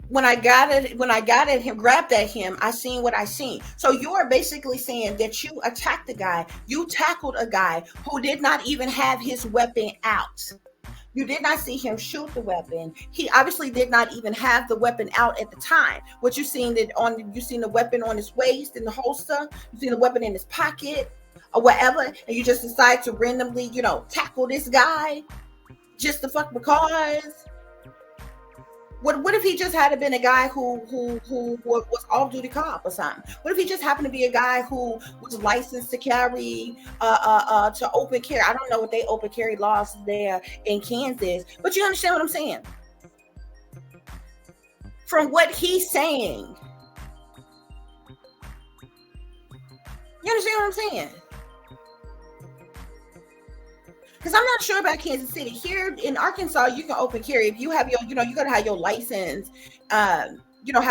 When I got at him, grabbed at him, I seen what I seen. So you are basically saying that you attacked the guy, you tackled a guy who did not even have his weapon out. You did not see him shoot the weapon. He obviously did not even have the weapon out at the time. What you seen you seen the weapon on his waist in the holster, you seen the weapon in his pocket or whatever, and you just decide to randomly, tackle this guy just to fuck because. What if he just had been a guy who was off-duty cop or something? What if he just happened to be a guy who was licensed to carry to open carry? I don't know what they open carry laws there in Kansas, but you understand what I'm saying? From what he's saying, you understand what I'm saying? Because I'm not sure about Kansas City. Here in Arkansas, you can open carry if you have your, you got to have your license, have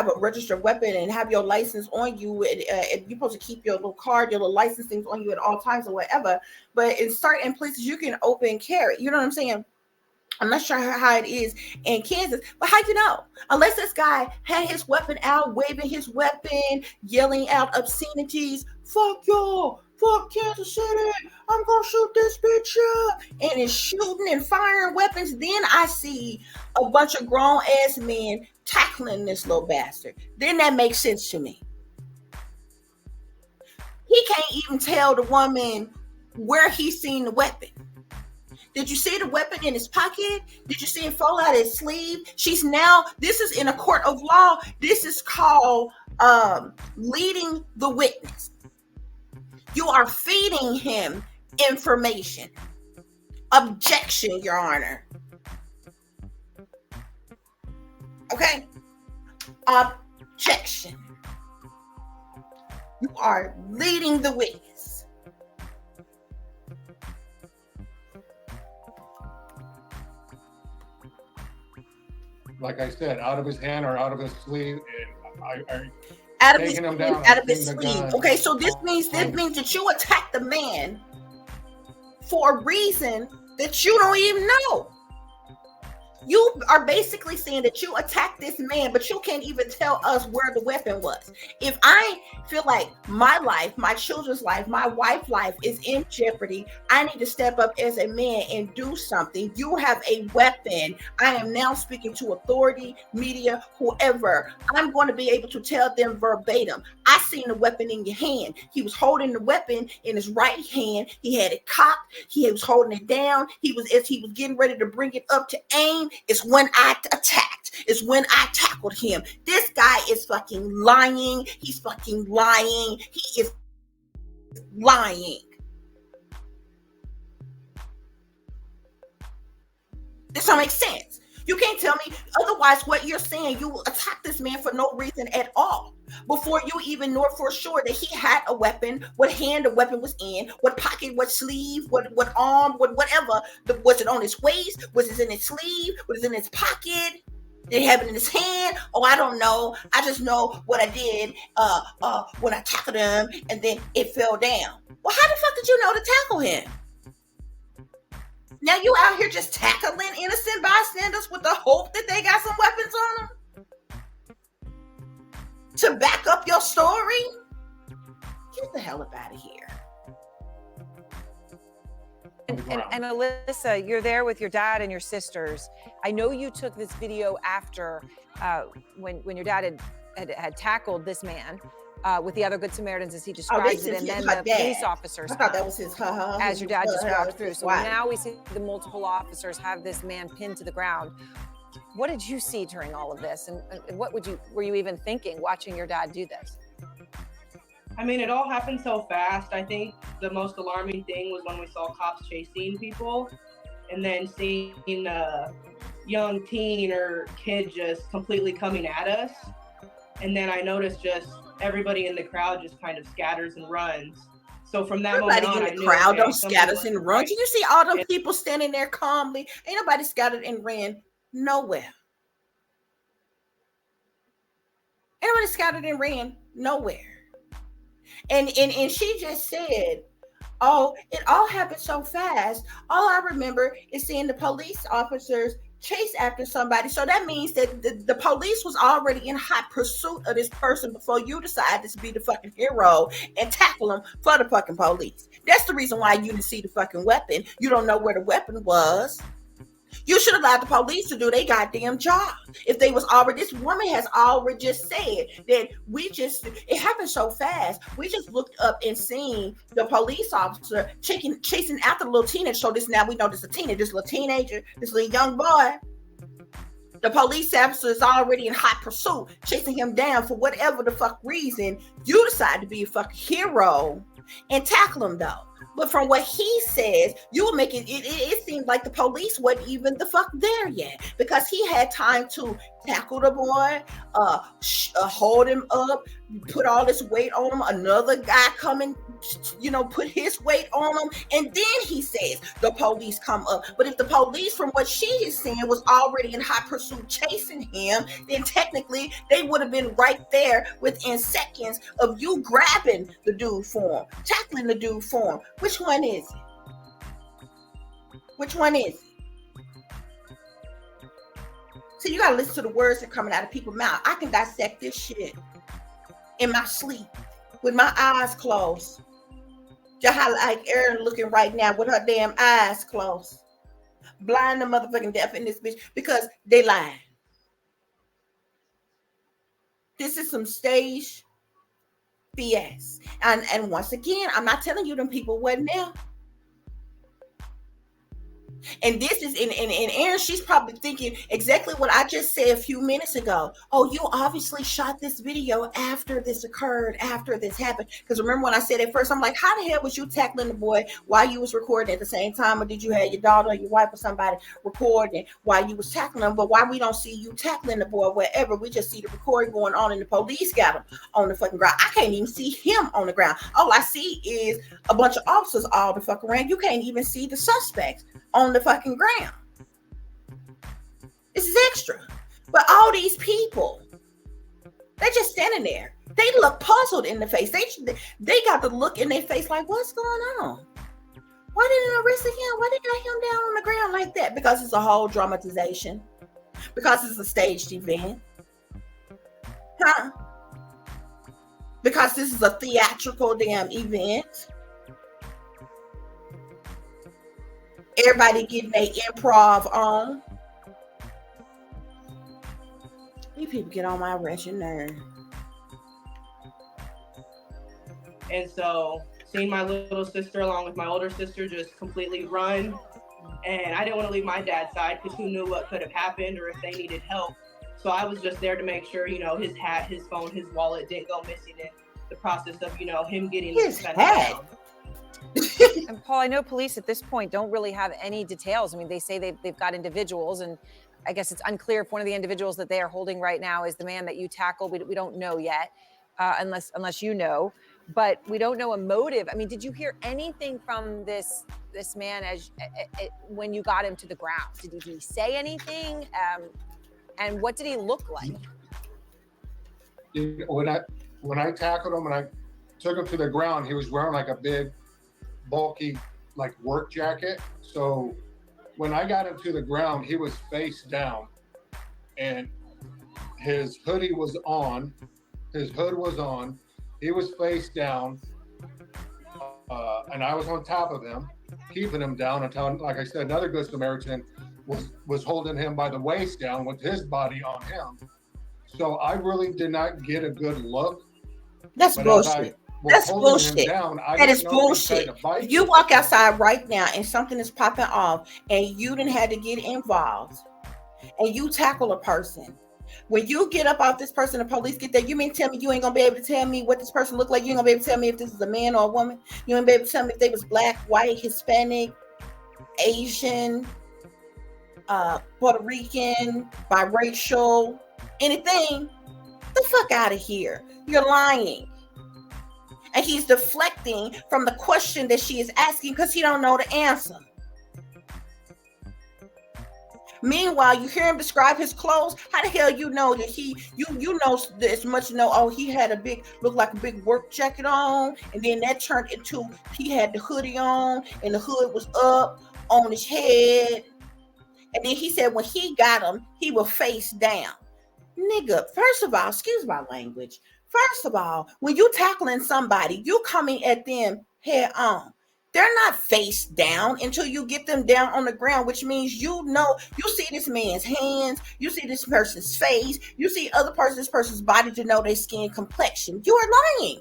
a registered weapon and have your license on you. And you're supposed to keep your little card, your little license things on you at all times or whatever. But in certain places, you can open carry. You know what I'm saying? I'm not sure how it is in Kansas, but how you know? Unless this guy had his weapon out, waving his weapon, yelling out obscenities, fuck y'all, fuck Kansas City, I'm gonna shoot this bitch up, and is shooting and firing weapons, then I see a bunch of grown-ass men tackling this little bastard. Then that makes sense to me. He can't even tell the woman where he's seen the weapon. Did you see the weapon in his pocket? Did you see it fall out of his sleeve? This is in a court of law. This is called leading the witness. You are feeding him information. Objection, Your Honor. Okay? Objection. You are leading the witness. Like I said, out of his hand or out of his sleeve, and Out of his sleeve. Okay, so this means that you attacked the man for a reason that you don't even know. You are basically saying that you attacked this man, but you can't even tell us where the weapon was. If I feel like my life, my children's life, my wife's life is in jeopardy, I need to step up as a man and do something. You have a weapon. I am now speaking to authority, media, whoever. I'm going to be able to tell them verbatim. I seen the weapon in your hand. He was holding the weapon in his right hand. He had it cocked. He was holding it down. As he was getting ready to bring it up to aim, it's when I attacked. It's when I tackled him. This guy is fucking lying. He's fucking lying. He is lying. This don't make sense. You can't tell me otherwise. What you're saying, you will attack this man for no reason at all. Before you even know for sure that he had a weapon, what hand the weapon was in, what pocket, what sleeve, what arm, whatever. Was it on his waist? Was it in his sleeve? Was it in his pocket? Did he have it in his hand? Oh, I don't know. I just know what I did when I tackled him, and then it fell down. Well, how the fuck did you know to tackle him? Now you out here just tackling innocent bystanders with the hope that they got some weapons on them? To back up your story? Get the hell up out of here. And Alyssa, you're there with your dad and your sisters. I know you took this video after when your dad had tackled this man with the other Good Samaritans, as he describes it, and then the police officers. I thought that was his as your dad just walked through. So now we see the multiple officers have this man pinned to the ground. What did you see during all of this, and what were you even thinking watching your dad do this? I mean, it all happened so fast. I think the most alarming thing was when we saw cops chasing people, and then seeing a young teen or kid just completely coming at us. And then I noticed just everybody in the crowd just kind of scatters and runs. So from that moment on, I knew, the crowd don't scatters and run. Did you see all them people standing there calmly? Ain't nobody scattered and ran nowhere. Ain't nobody scattered and ran nowhere. And she just said, oh, it all happened so fast. All I remember is seeing the police officers chase after somebody. So that means that the police was already in hot pursuit of this person before you decided to be the fucking hero and tackle them for the fucking police. That's the reason why you didn't see the fucking weapon. You don't know where the weapon was. You should have allowed the police to do their goddamn job. If they was already, this woman has already just said that it happened so fast. We just looked up and seen the police officer chasing after the little teenager. So now we know this is a teenager, this little teenager, this little young boy. The police officer is already in hot pursuit, chasing him down for whatever the fuck reason. You decide to be a fucking hero and tackle him though. But from what he says, you will make it seemed like the police wasn't even the fuck there yet, because he had time to tackle the boy, hold him up, put all this weight on him. Another guy coming, put his weight on him, and then he says the police come up. But if the police, from what she is saying, was already in hot pursuit chasing him, then technically they would have been right there within seconds of you grabbing the dude for him, tackling the dude for him. Which one is it? Which one is it? So you gotta listen to the words that are coming out of people's mouth. I can dissect this shit in my sleep with my eyes closed. Just how like Erin looking right now with her damn eyes closed. Blind the motherfucking deaf in this bitch because they lying. This is some stage BS. And once again, I'm not telling you them people wasn't there. And this is in Erin, she's probably thinking exactly what I just said a few minutes ago. Oh, you obviously shot this video after this occurred, after this happened. Because remember when I said at first, I'm like, how the hell was you tackling the boy while you was recording at the same time? Or did you have your daughter or your wife or somebody recording while you was tackling him? But why we don't see you tackling the boy wherever? We just see the recording going on and the police got him on the fucking ground. I can't even see him on the ground. All I see is a bunch of officers all the fuck around. You can't even see the suspects on the fucking ground. This is extra. But all these people, they're just standing there. They look puzzled in the face. They got the look in their face like, what's going on? Why didn't they arrest him? Why they got him down on the ground like that? Because it's a whole dramatization. Because it's a staged event. Huh? Because this is a theatrical damn event. Everybody getting their improv on. These people get on my wretched nerve. And so seeing my little sister along with my older sister just completely run. And I didn't want to leave my dad's side because who knew what could have happened or if they needed help. So I was just there to make sure, his hat, his phone, his wallet didn't go missing in the process of, him getting his hat. Down. And Paul, I know police at this point don't really have any details. I mean, they say they've got individuals, and I guess it's unclear if one of the individuals that they are holding right now is the man that you tackled. We don't know yet, unless you know. But we don't know a motive. I mean, did you hear anything from this man when you got him to the ground? Did he say anything? And what did he look like? When I tackled him and I took him to the ground, he was wearing like a big, bulky, like work jacket. So when I got him to the ground, he was face down, and his hoodie was on. His hood was on. He was face down, and I was on top of him, keeping him down until, like I said, another good Samaritan was holding him by the waist down with his body on him. So I really did not get a good look. That's bullshit. That's bullshit. That is bullshit. If you walk outside right now and something is popping off and you didn't have to get involved and you tackle a person, when you get up off this person, the police get there, you mean tell me you ain't gonna be able to tell me what this person looked like? You ain't gonna be able to tell me if this is a man or a woman? You ain't gonna be able to tell me if they was black, white, Hispanic, Asian, Puerto Rican, biracial, anything? Get the fuck out of here. You're lying. And he's deflecting from the question that she is asking because he don't know the answer. Meanwhile, you hear him describe his clothes. How the hell you know that you know as much know? Oh, he had looked like a big work jacket on, and then that turned into he had the hoodie on, and the hood was up on his head, and then he said when he got him, he was face down. Nigga, first of all, excuse my language. First of all, when you tackling somebody, you coming at them head on. They're not face down until you get them down on the ground, which means you see this man's hands, you see this person's face, you see this person's body to know their skin complexion. You are lying.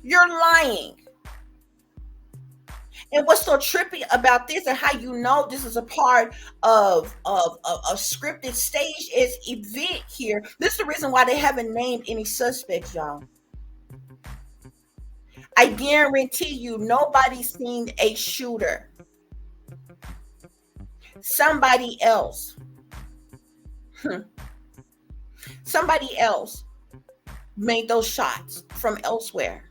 You're lying. And what's so trippy about this and how you know this is a part of a scripted stage is event here. This is the reason why they haven't named any suspects, y'all. I guarantee you nobody's seen a shooter. Somebody else. Somebody else made those shots from elsewhere.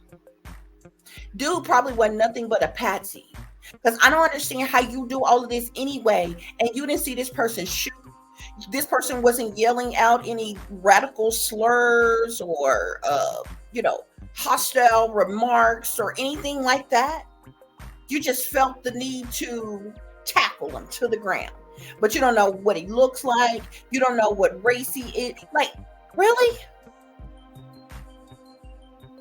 Dude probably wasn't nothing but a patsy. Because I don't understand how you do all of this anyway, and you didn't see this person shoot. This person wasn't yelling out any radical slurs or, hostile remarks or anything like that. You just felt the need to tackle him to the ground. But you don't know what he looks like. You don't know what race he is. Like, really?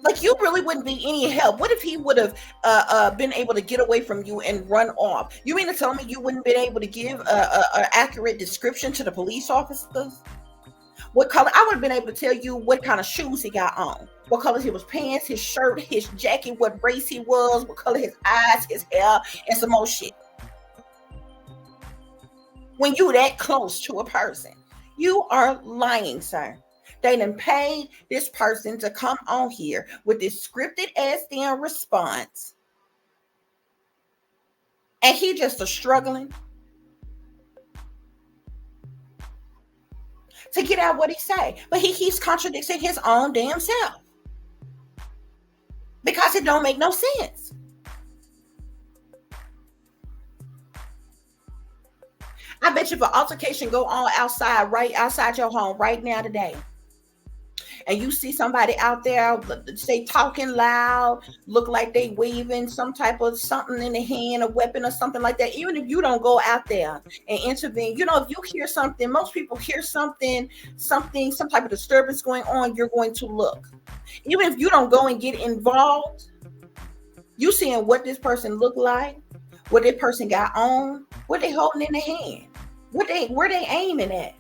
Like, you really wouldn't be any help. What if he would have been able to get away from you and run off? You mean to tell me you wouldn't have been able to give an accurate description to the police officers? What color? I would have been able to tell you what kind of shoes he got on, what color his pants, his shirt, his jacket, what race he was, what color his eyes, his hair, and some more shit. When you that close to a person, you are lying, sir. They done paid this person to come on here with this scripted ass damn response. And he just struggling to get out what he say. But he keeps contradicting his own damn self. Because it don't make no sense. I bet you if an altercation go on outside, right outside your home right now today, and you see somebody out there, say talking loud, look like they waving some type of something in the hand, a weapon or something like that, even if you don't go out there and intervene, if you hear something, most people hear something, some type of disturbance going on, you're going to look. Even if you don't go and get involved, you seeing what this person look like, what that person got on, what they holding in their hand, where they aiming at,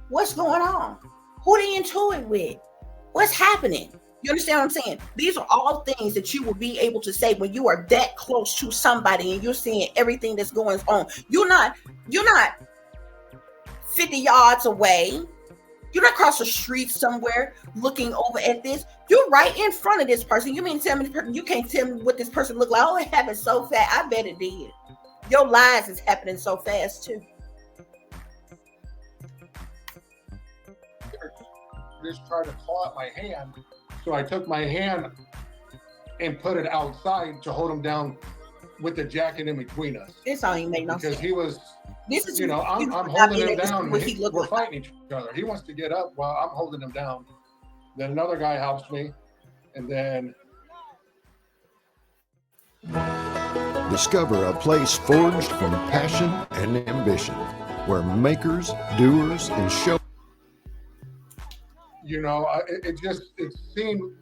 what's going on, who they into it with, what's happening. You understand what I'm saying? These are all things that you will be able to say when you are that close to somebody and you're seeing everything that's going on. You're not 50 yards away. You're not across the street somewhere looking over at this. You're right in front of this person. You mean to tell me you can't tell me what this person looked like? Oh, it happened so fast. I bet it did. Your lies is happening so fast too. Just tried to claw at my hand, so I took my hand and put it outside to hold him down with the jacket in between us. This don't even make no sense. Because he was, I'm not holding being him able to down. see what he looked We're like. fighting each other. He wants to get up while I'm holding him down. Then another guy helps me, and then Discover a place forged from passion and ambition, where makers, doers, and show. It seemed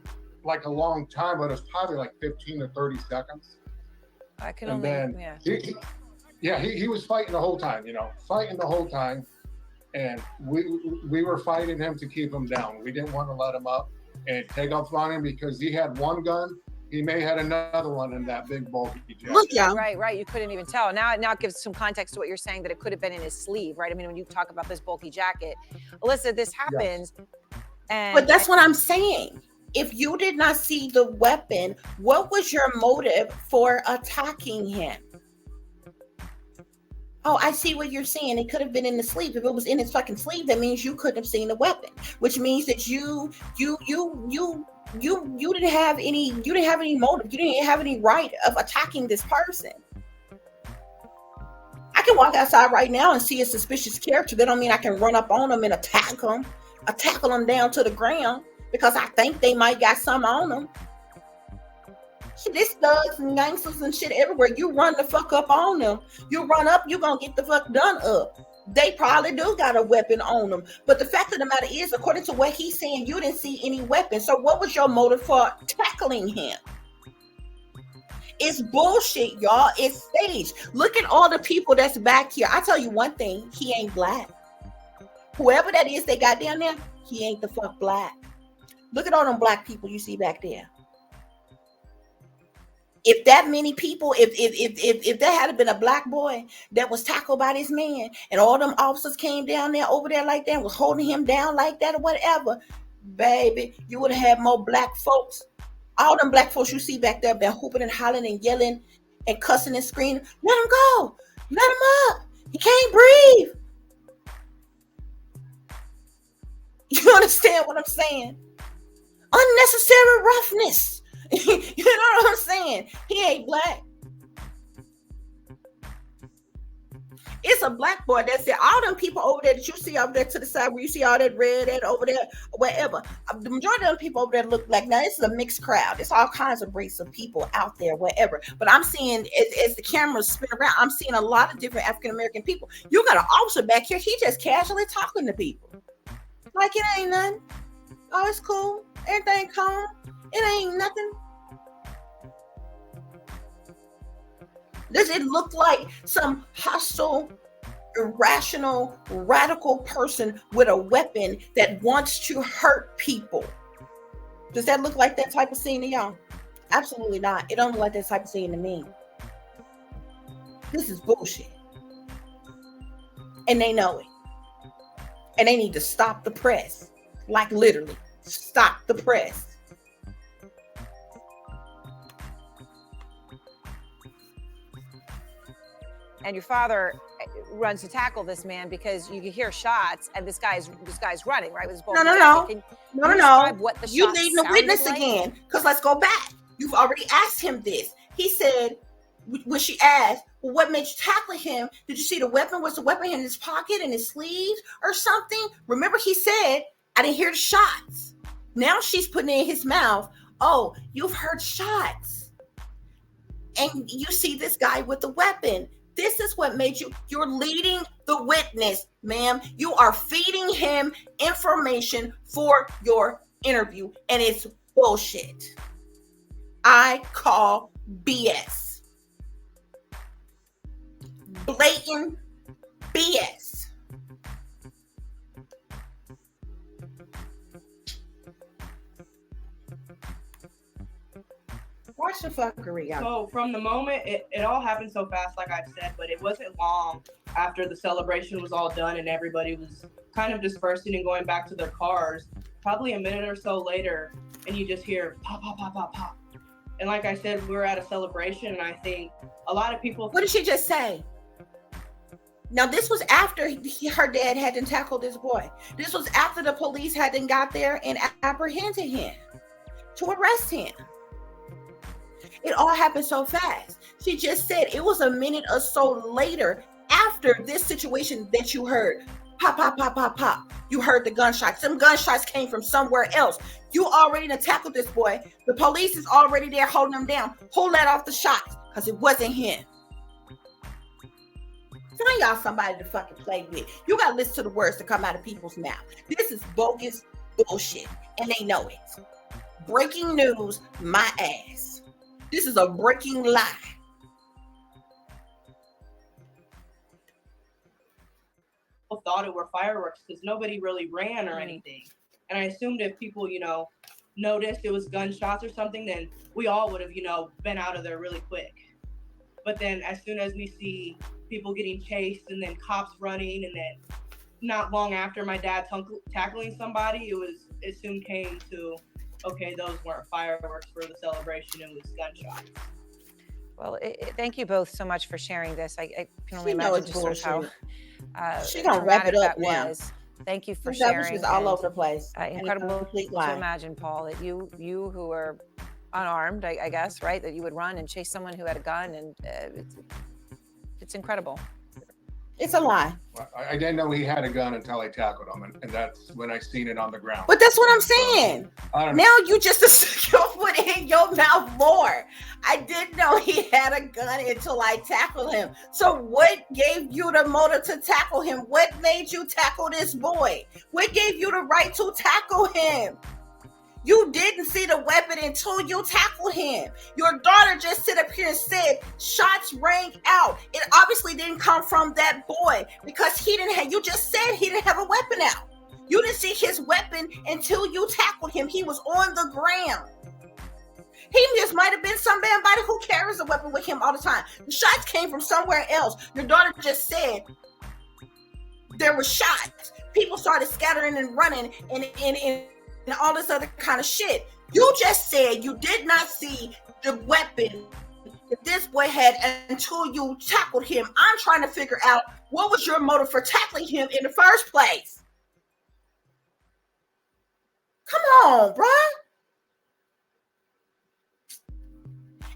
like a long time, but it was probably like 15 to 30 seconds. I can And only, then he was fighting the whole time, and we were fighting him to keep him down. We didn't want to let him up and take off on him because he had one gun. He may have had another one in that big bulky jacket. Look, y'all. Right. You couldn't even tell. Now it gives some context to what you're saying, that it could have been in his sleeve, right? I mean, when you talk about this bulky jacket, Alyssa, this happens. Yes. But that's what I'm saying. If you did not see the weapon, what was your motive for attacking him? Oh, I see what you're saying. It could have been in the sleeve. If it was in his fucking sleeve, that means you couldn't have seen the weapon, which means that you didn't have any motive. You didn't have any right of attacking this person. I can walk outside right now and see a suspicious character. That don't mean I can run up on them and attack them down to the ground because I think they might got something on them. Shit, this thugs and gangsters and shit everywhere. You run the fuck up on them. You run up, you gonna get the fuck done up. They probably do got a weapon on them. But the fact of the matter is, according to what he's saying, you didn't see any weapon. So what was your motive for tackling him? It's bullshit, y'all. It's staged. Look at all the people that's back here. I tell you one thing, he ain't black. Whoever that is they got down there, he ain't the fuck black. Look at all them black people you see back there. If that many people, if there had been a black boy that was tackled by this man and all them officers came down there over there like that and was holding him down like that or whatever, baby, you would have had more black folks. All them black folks you see back there been hooping and hollering and yelling and cussing and screaming. Let him go. Let him up. He can't breathe. You understand what I'm saying? Unnecessary roughness. You know what I'm saying? He ain't black. It's a black boy that's there. All them people over there that you see over there to the side where you see all that red and over there, wherever. The majority of them people over there look black. Now, this is a mixed crowd. It's all kinds of race of people out there, wherever. But I'm seeing, as the cameras spin around, I'm seeing a lot of different African-American people. You got an officer back here. He just casually talking to people. Like it ain't nothing. Oh, it's cool. Everything calm. It ain't nothing. Does it look like some hostile, irrational, radical person with a weapon that wants to hurt people? Does that look like that type of scene to y'all? Absolutely not. It don't look like that type of scene to me. This is bullshit. And they know it. And they need to stop the press. Like literally, stop the press. And your father runs to tackle this man because you can hear shots, and this guy's running, right? With his No. What the You leading the witness like? again, because let's go back. You've already asked him this. He said, when she asked, well, what made you tackle him? Did you see the weapon? Was the weapon in his pocket, in his sleeves, or something? Remember, he said, I didn't hear the shots. Now she's putting it in his mouth. Oh, you've heard shots. And you see this guy with the weapon. This is what made you're leading the witness, ma'am. You are feeding him information for your interview, and it's bullshit. I call BS. Blatant BS. Watch the fuckery out. So from the moment, it all happened so fast, like I've said, but it wasn't long after the celebration was all done and everybody was kind of dispersing and going back to their cars. Probably a minute or so later, and you just hear pop, pop, pop, pop, pop. And like I said, we were at a celebration, and I think a lot of people... What did she just say? Now, this was after her dad hadn't tackled this boy. This was after the police hadn't got there and apprehended him to arrest him. It all happened so fast. She just said it was a minute or so later after this situation that you heard pop, pop, pop, pop, pop. You heard the gunshots. Some gunshots came from somewhere else. You already tackled this boy. The police is already there holding him down. Who let off the shots? Because it wasn't him. Find y'all somebody to fucking play with. You got to listen to the words that come out of people's mouth. This is bogus bullshit, and they know it. Breaking news, my ass. This is a breaking lie. People thought it were fireworks because nobody really ran or anything. And I assumed if people, noticed it was gunshots or something, then we all would have, been out of there really quick. But then as soon as we see people getting chased and then cops running, and then not long after my dad tackling somebody, it soon came to, okay, those weren't fireworks for the celebration, it was gunshots. Well, thank you both so much for sharing this. I can only imagine just sort of how she gonna wrap it up now. Was. Thank you for sharing. sharing. Was all over the place. Incredible to imagine, Paul, that you who are unarmed, I guess, right, that you would run and chase someone who had a gun, and it's incredible. It's a lie. I didn't know he had a gun until I tackled him, and that's when I seen it on the ground. But that's what I'm saying. I don't know. Now you just stick your foot in your mouth more. I didn't know he had a gun until I tackled him. So what gave you the motive to tackle him? What made you tackle this boy? What gave you the right to tackle him? You didn't see the weapon until you tackled him. Your daughter just sit up here and said shots rang out. It obviously didn't come from that boy because he didn't have, you just said he didn't have a weapon out. You didn't see his weapon until you tackled him. He was on the ground. He just might have been somebody who carries a weapon with him all the time. The shots came from somewhere else. Your daughter just said there were shots. People started scattering and running and all this other kind of shit. You just said you did not see the weapon that this boy had until you tackled him. I'm trying to figure out what was your motive for tackling him in the first place. Come on, bruh.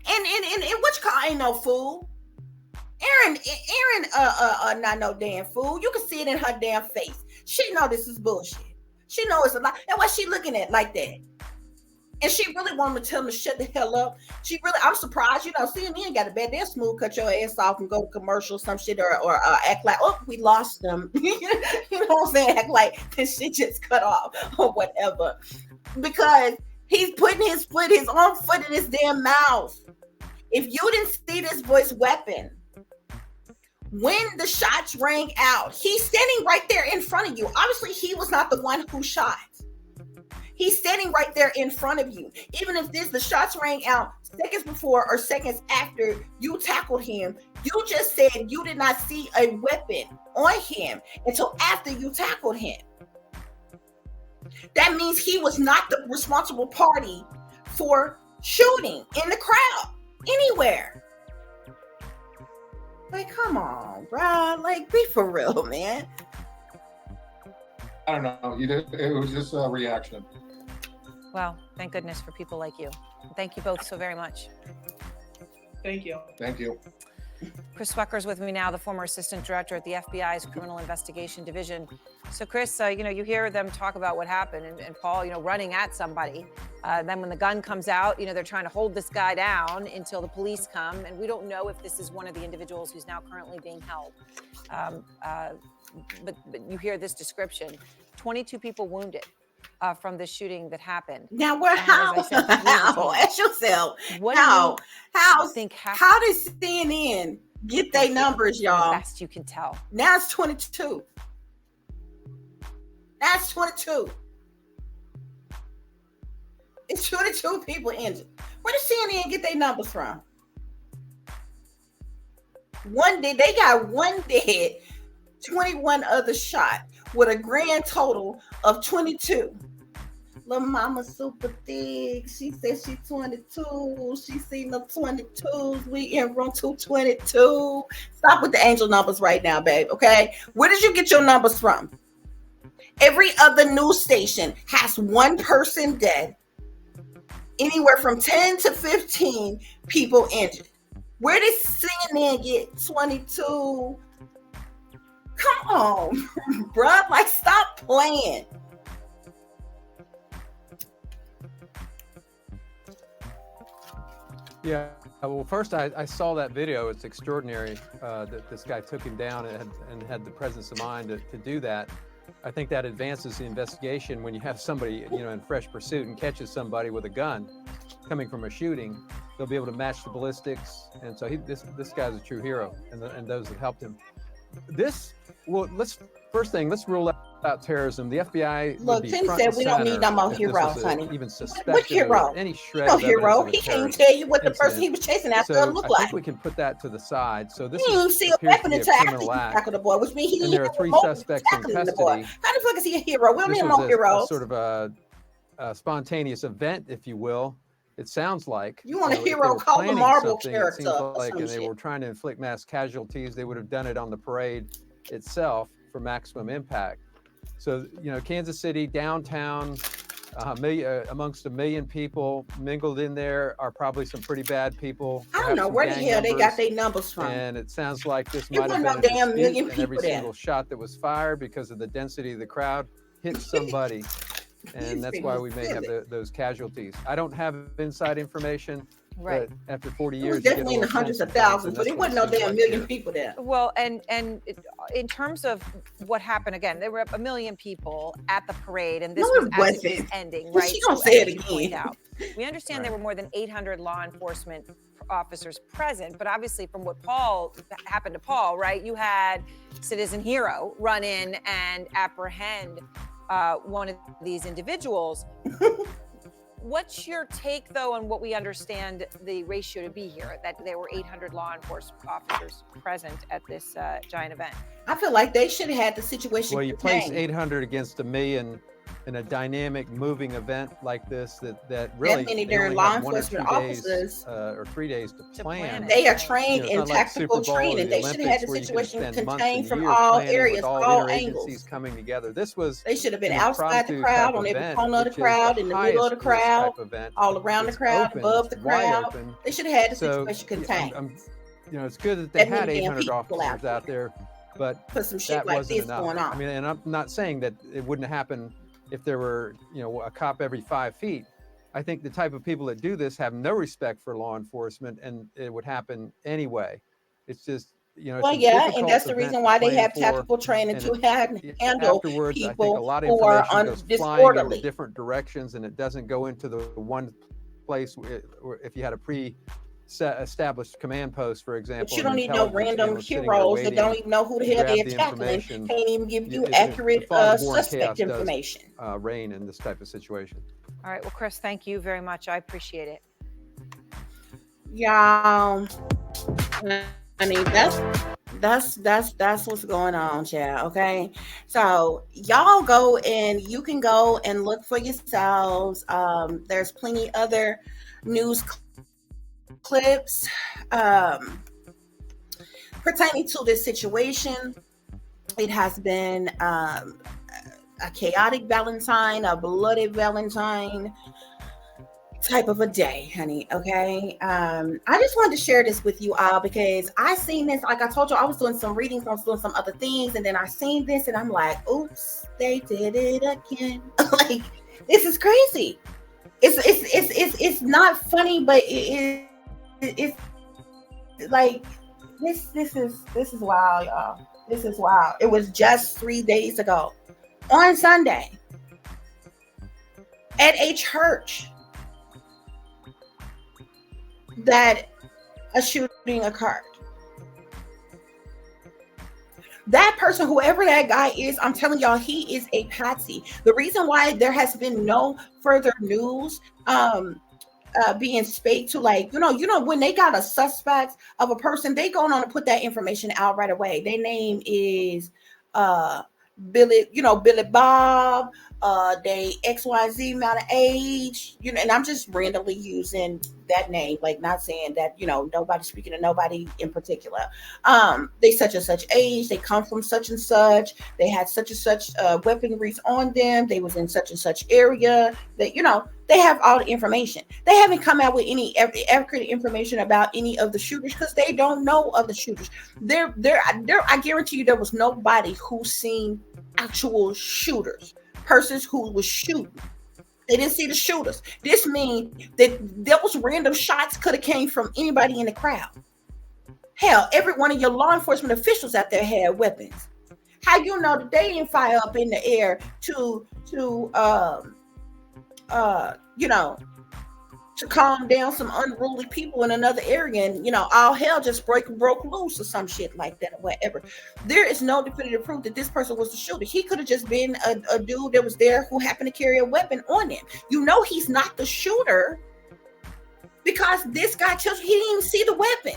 And what you call ain't no fool. Erin, not no damn fool. You can see it in her damn face. She know this is bullshit. She knows it's a lie. That's why she looking at it like that. And she really wanted to tell him to shut the hell up. She really, I'm surprised, CNN got a bad, they'll smooth cut your ass off and go to commercial, some shit, or act like, oh, we lost them. You know what I'm saying? Act like this shit just cut off or whatever. Because he's putting his own foot in his damn mouth. If you didn't see this boy's weapon, when the shots rang out, he's standing right there in front of you. Obviously, he was not the one who shot. He's standing right there in front of you. Even if the shots rang out seconds before or seconds after you tackled him, you just said you did not see a weapon on him until after you tackled him. That means he was not the responsible party for shooting in the crowd anywhere. Like, come on, bro. Like, be for real, man. I don't know. It was just a reaction. Well, thank goodness for people like you. Thank you both so very much. Thank you. Thank you. Chris Swecker's with me now, the former assistant director at the FBI's Criminal Investigation Division. So, Chris, you hear them talk about what happened, and Paul, running at somebody. Then when the gun comes out, they're trying to hold this guy down until the police come, and we don't know if this is one of the individuals who's now currently being held. But you hear this description: 22 people wounded from this shooting that happened. Now, how? Ask yourself. How did CNN get their numbers, y'all? Best you can tell. Now it's 22. That's 22. It's 22 people injured. Where did CNN get their numbers from? They got one dead, 21 others shot, with a grand total of 22. Little mama super thick. She said she's 22. She seen the 22s. We in room 222. Stop with the angel numbers right now, babe. Okay? Where did you get your numbers from? Every other news station has one person dead. Anywhere from 10 to 15 people injured. Where did CNN get 22? Come on, bruh. Like, stop playing. Yeah, well, first I saw that video. It's extraordinary that this guy took him down and had the presence of mind to do that. I think that advances the investigation when you have somebody, in fresh pursuit and catches somebody with a gun coming from a shooting. They'll be able to match the ballistics, and so this guy's a true hero, and those that helped him. Let's rule out terrorism. The FBI look, Tim said we don't need no more heroes, honey. Even suspected what hero? Any shred no of hero. He can't even tell you what the person he was chasing after looked like. I think we can put that to the side. So this is see a weapon until after he tackled the boy, which means he and there are 3 suspects in custody. How the fuck is he a hero? We don't need no heroes. Sort of a spontaneous event, if you will. It sounds like you want a hero, call the Marvel character. It seems like, and they were trying to inflict mass casualties. They would have done it on the parade itself for maximum impact. So, Kansas City, downtown, Amongst 1 million people mingled in there are probably some pretty bad people. I don't know where the hell they got their numbers from. And it sounds like this There might have wasn't been no a damn dispute, million and every people there. single shot that was fired because of the density of the crowd hit somebody. And that's why we may have those casualties. I don't have inside information. Right. But after 40 It years, was you get a definitely in the little hundreds sense of things, thousands, and but that's it what wasn't no seems damn like million here. people there. Well, and in terms of what happened again, there were 1 million people at the parade, and this No, was it as it was wasn't. ending, Well, right? she gonna So, say as it you point again. out, we understand there were more than 800 law enforcement officers present, but obviously from what happened to Paul, right? You had Citizen Hero run in and apprehend one of these individuals. What's your take, though, on what we understand the ratio to be here, that there were 800 law enforcement officers present at this giant event? I feel like they should have had the situation Well, you place contained. 800 against 1 million in a dynamic, moving event like this that really many they during only law have 1 or 2 enforcement days officers or 3 days to plan. They are trained It's in not like tactical Super Bowl or training. the They should have had Olympics the where you can situation spend months contained and from years all planning with areas, all all interagencies angles. coming together. This was They should have been an outside the impromptu crowd, type on every event, corner of the which is crowd, in the middle of the highest risk crowd, type event. all around the It's crowd, open, above it's the wide crowd. open. They should have had the So, situation yeah, contained. it's good that they That had many damn 800 people out officers out there, but Put some shit that like wasn't this enough. going on. I mean, and I'm not saying that it wouldn't happen if there were, a cop every 5 feet. I think the type of people that do this have no respect for law enforcement, and it would happen anyway. It's just, it's Well, a yeah, and difficult that's the event reason to why they plan have for, tactical training and to handle afterwards, I think a people lot of who are information goes flying in disorderly. different directions, and it doesn't go into the one place where if you had a established command post, for example. But you don't and need no intelligence random was sitting there heroes that waiting don't even know who the to hell grab they're the tackling, information. can't even give you The accurate fog of war and suspect chaos information. does reign in this type of situation. All right. Well, Chris, thank you very much. I appreciate it. Y'all, I mean, that's what's going on, child. Okay, so y'all go and you can go and look for yourselves. There's plenty other news clips pertaining to this situation. It has been a chaotic Valentine, a bloody Valentine type of a day, honey. Okay. I just wanted to share this with you all because I seen this. Like I told you, I was doing some readings, I was doing some other things, and then I seen this and I'm like, oops, they did it again. Like, this is crazy. It's not funny, but it's like this is wild, y'all. This is wild. It was just 3 days ago on Sunday at a church that a shooting occurred. That person, whoever that guy is, I'm telling y'all, he is a patsy. The reason why there has been no further news being spake to, like, when they got a suspect of a person, they go on to put that information out right away. Their name is Billy, Billy Bob, they XYZ amount of age, and I'm just randomly using that name, like not saying that, nobody's speaking to nobody in particular. They such and such age, they come from such and such, they had such and such weaponry on them, they was in such and such area, that, they have all the information. They haven't come out with any accurate information about any of the shooters because they don't know of the shooters. I guarantee you there was nobody who seen actual shooters, persons who was shooting. They didn't see the shooters. This means that those random shots could have came from anybody in the crowd. Hell, every one of your law enforcement officials out there had weapons. How you know that they didn't fire up in the air to calm down some unruly people in another area, and all hell just broke loose or some shit like that or whatever. There is no definitive proof that this person was the shooter. He could have just been a dude that was there who happened to carry a weapon on him. He's not the shooter because this guy tells you he didn't even see the weapon.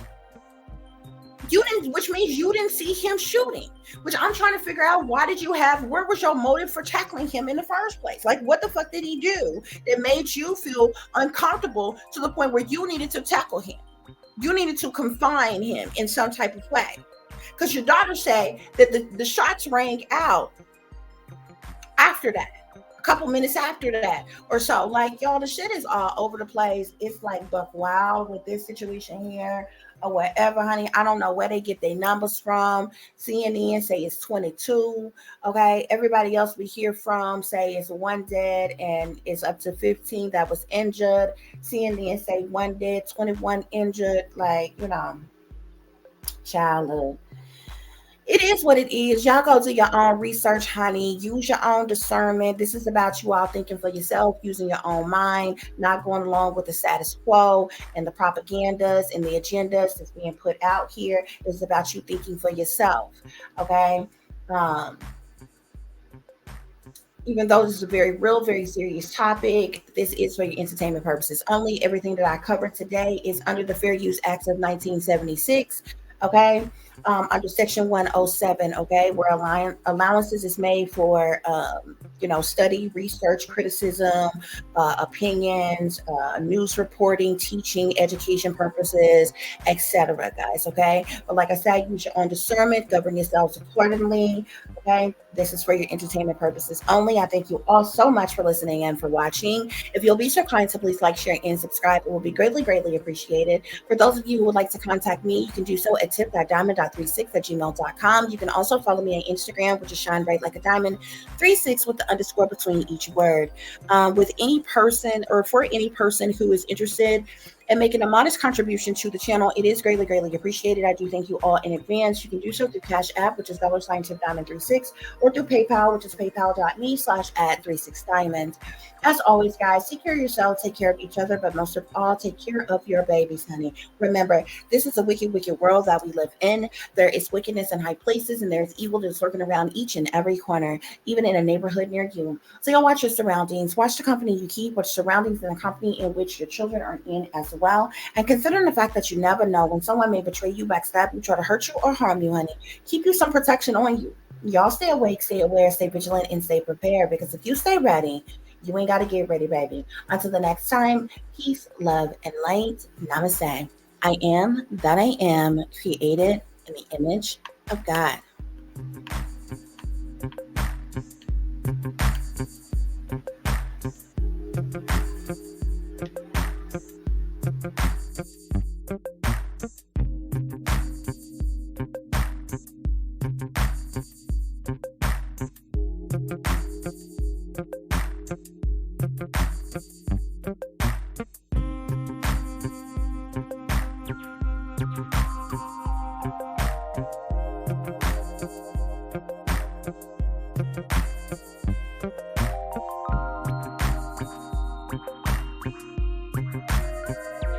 Which means you didn't see him shooting, which I'm trying to figure out, where was your motive for tackling him in the first place? Like, what the fuck did he do that made you feel uncomfortable to the point where you needed to tackle him? You needed to confine him in some type of way. Because your daughter said that the shots rang out after that, a couple minutes after that or so. Like, y'all, the shit is all over the place. It's like buck wild with this situation here or whatever, honey. I don't know where they get their numbers from. CNN say it's 22. Okay, everybody else we hear from say it's 1 dead and it's up to 15 that was injured. CNN say 1 dead, 21 injured. Like, you know, childhood. It is what it is. Y'all go do your own research, honey. Use your own discernment. This is about you all thinking for yourself, using your own mind, not going along with the status quo and the propagandas and the agendas that's being put out here. It's about you thinking for yourself. Okay. Even though this is a very real, very serious topic, this is for your entertainment purposes only. Everything that I covered today is under the Fair Use Act of 1976. Okay. Under Section 107, okay, where allowances is made for, study, research, criticism, opinions, news reporting, teaching, education purposes, etc., guys, okay? But like I said, use your own discernment, govern yourselves accordingly, okay? This is for your entertainment purposes only. I thank you all so much for listening and for watching. If you'll be so kind to please like, share, and subscribe, it will be greatly, greatly appreciated. For those of you who would like to contact me, you can do so at tip.diamond.36@gmail.com. You can also follow me on Instagram, which is shine bright like a diamond 36 with the underscore between each word. With any person or for any person who is interested in making a modest contribution to the channel, it is greatly, greatly appreciated. I do thank you all in advance. You can do so through Cash App, which is $tip-diamond36, or through PayPal, which is paypal.me/@36diamond. As always, guys, take care of yourselves, take care of each other, but most of all, take care of your babies, honey. Remember, this is a wicked, wicked world that we live in. There is wickedness in high places, and there's evil that's lurking around each and every corner, even in a neighborhood near you. So y'all watch your surroundings, watch the company you keep, watch surroundings in the company in which your children are in as well. And considering the fact that you never know when someone may betray you, backstab you, try to hurt you, or harm you, honey, keep you some protection on you. Y'all stay awake, stay aware, stay vigilant, and stay prepared, because if you stay ready, you ain't got to get ready, baby. Until the next time, peace, love, and light. Namaste. I am that I am, created in the image of God.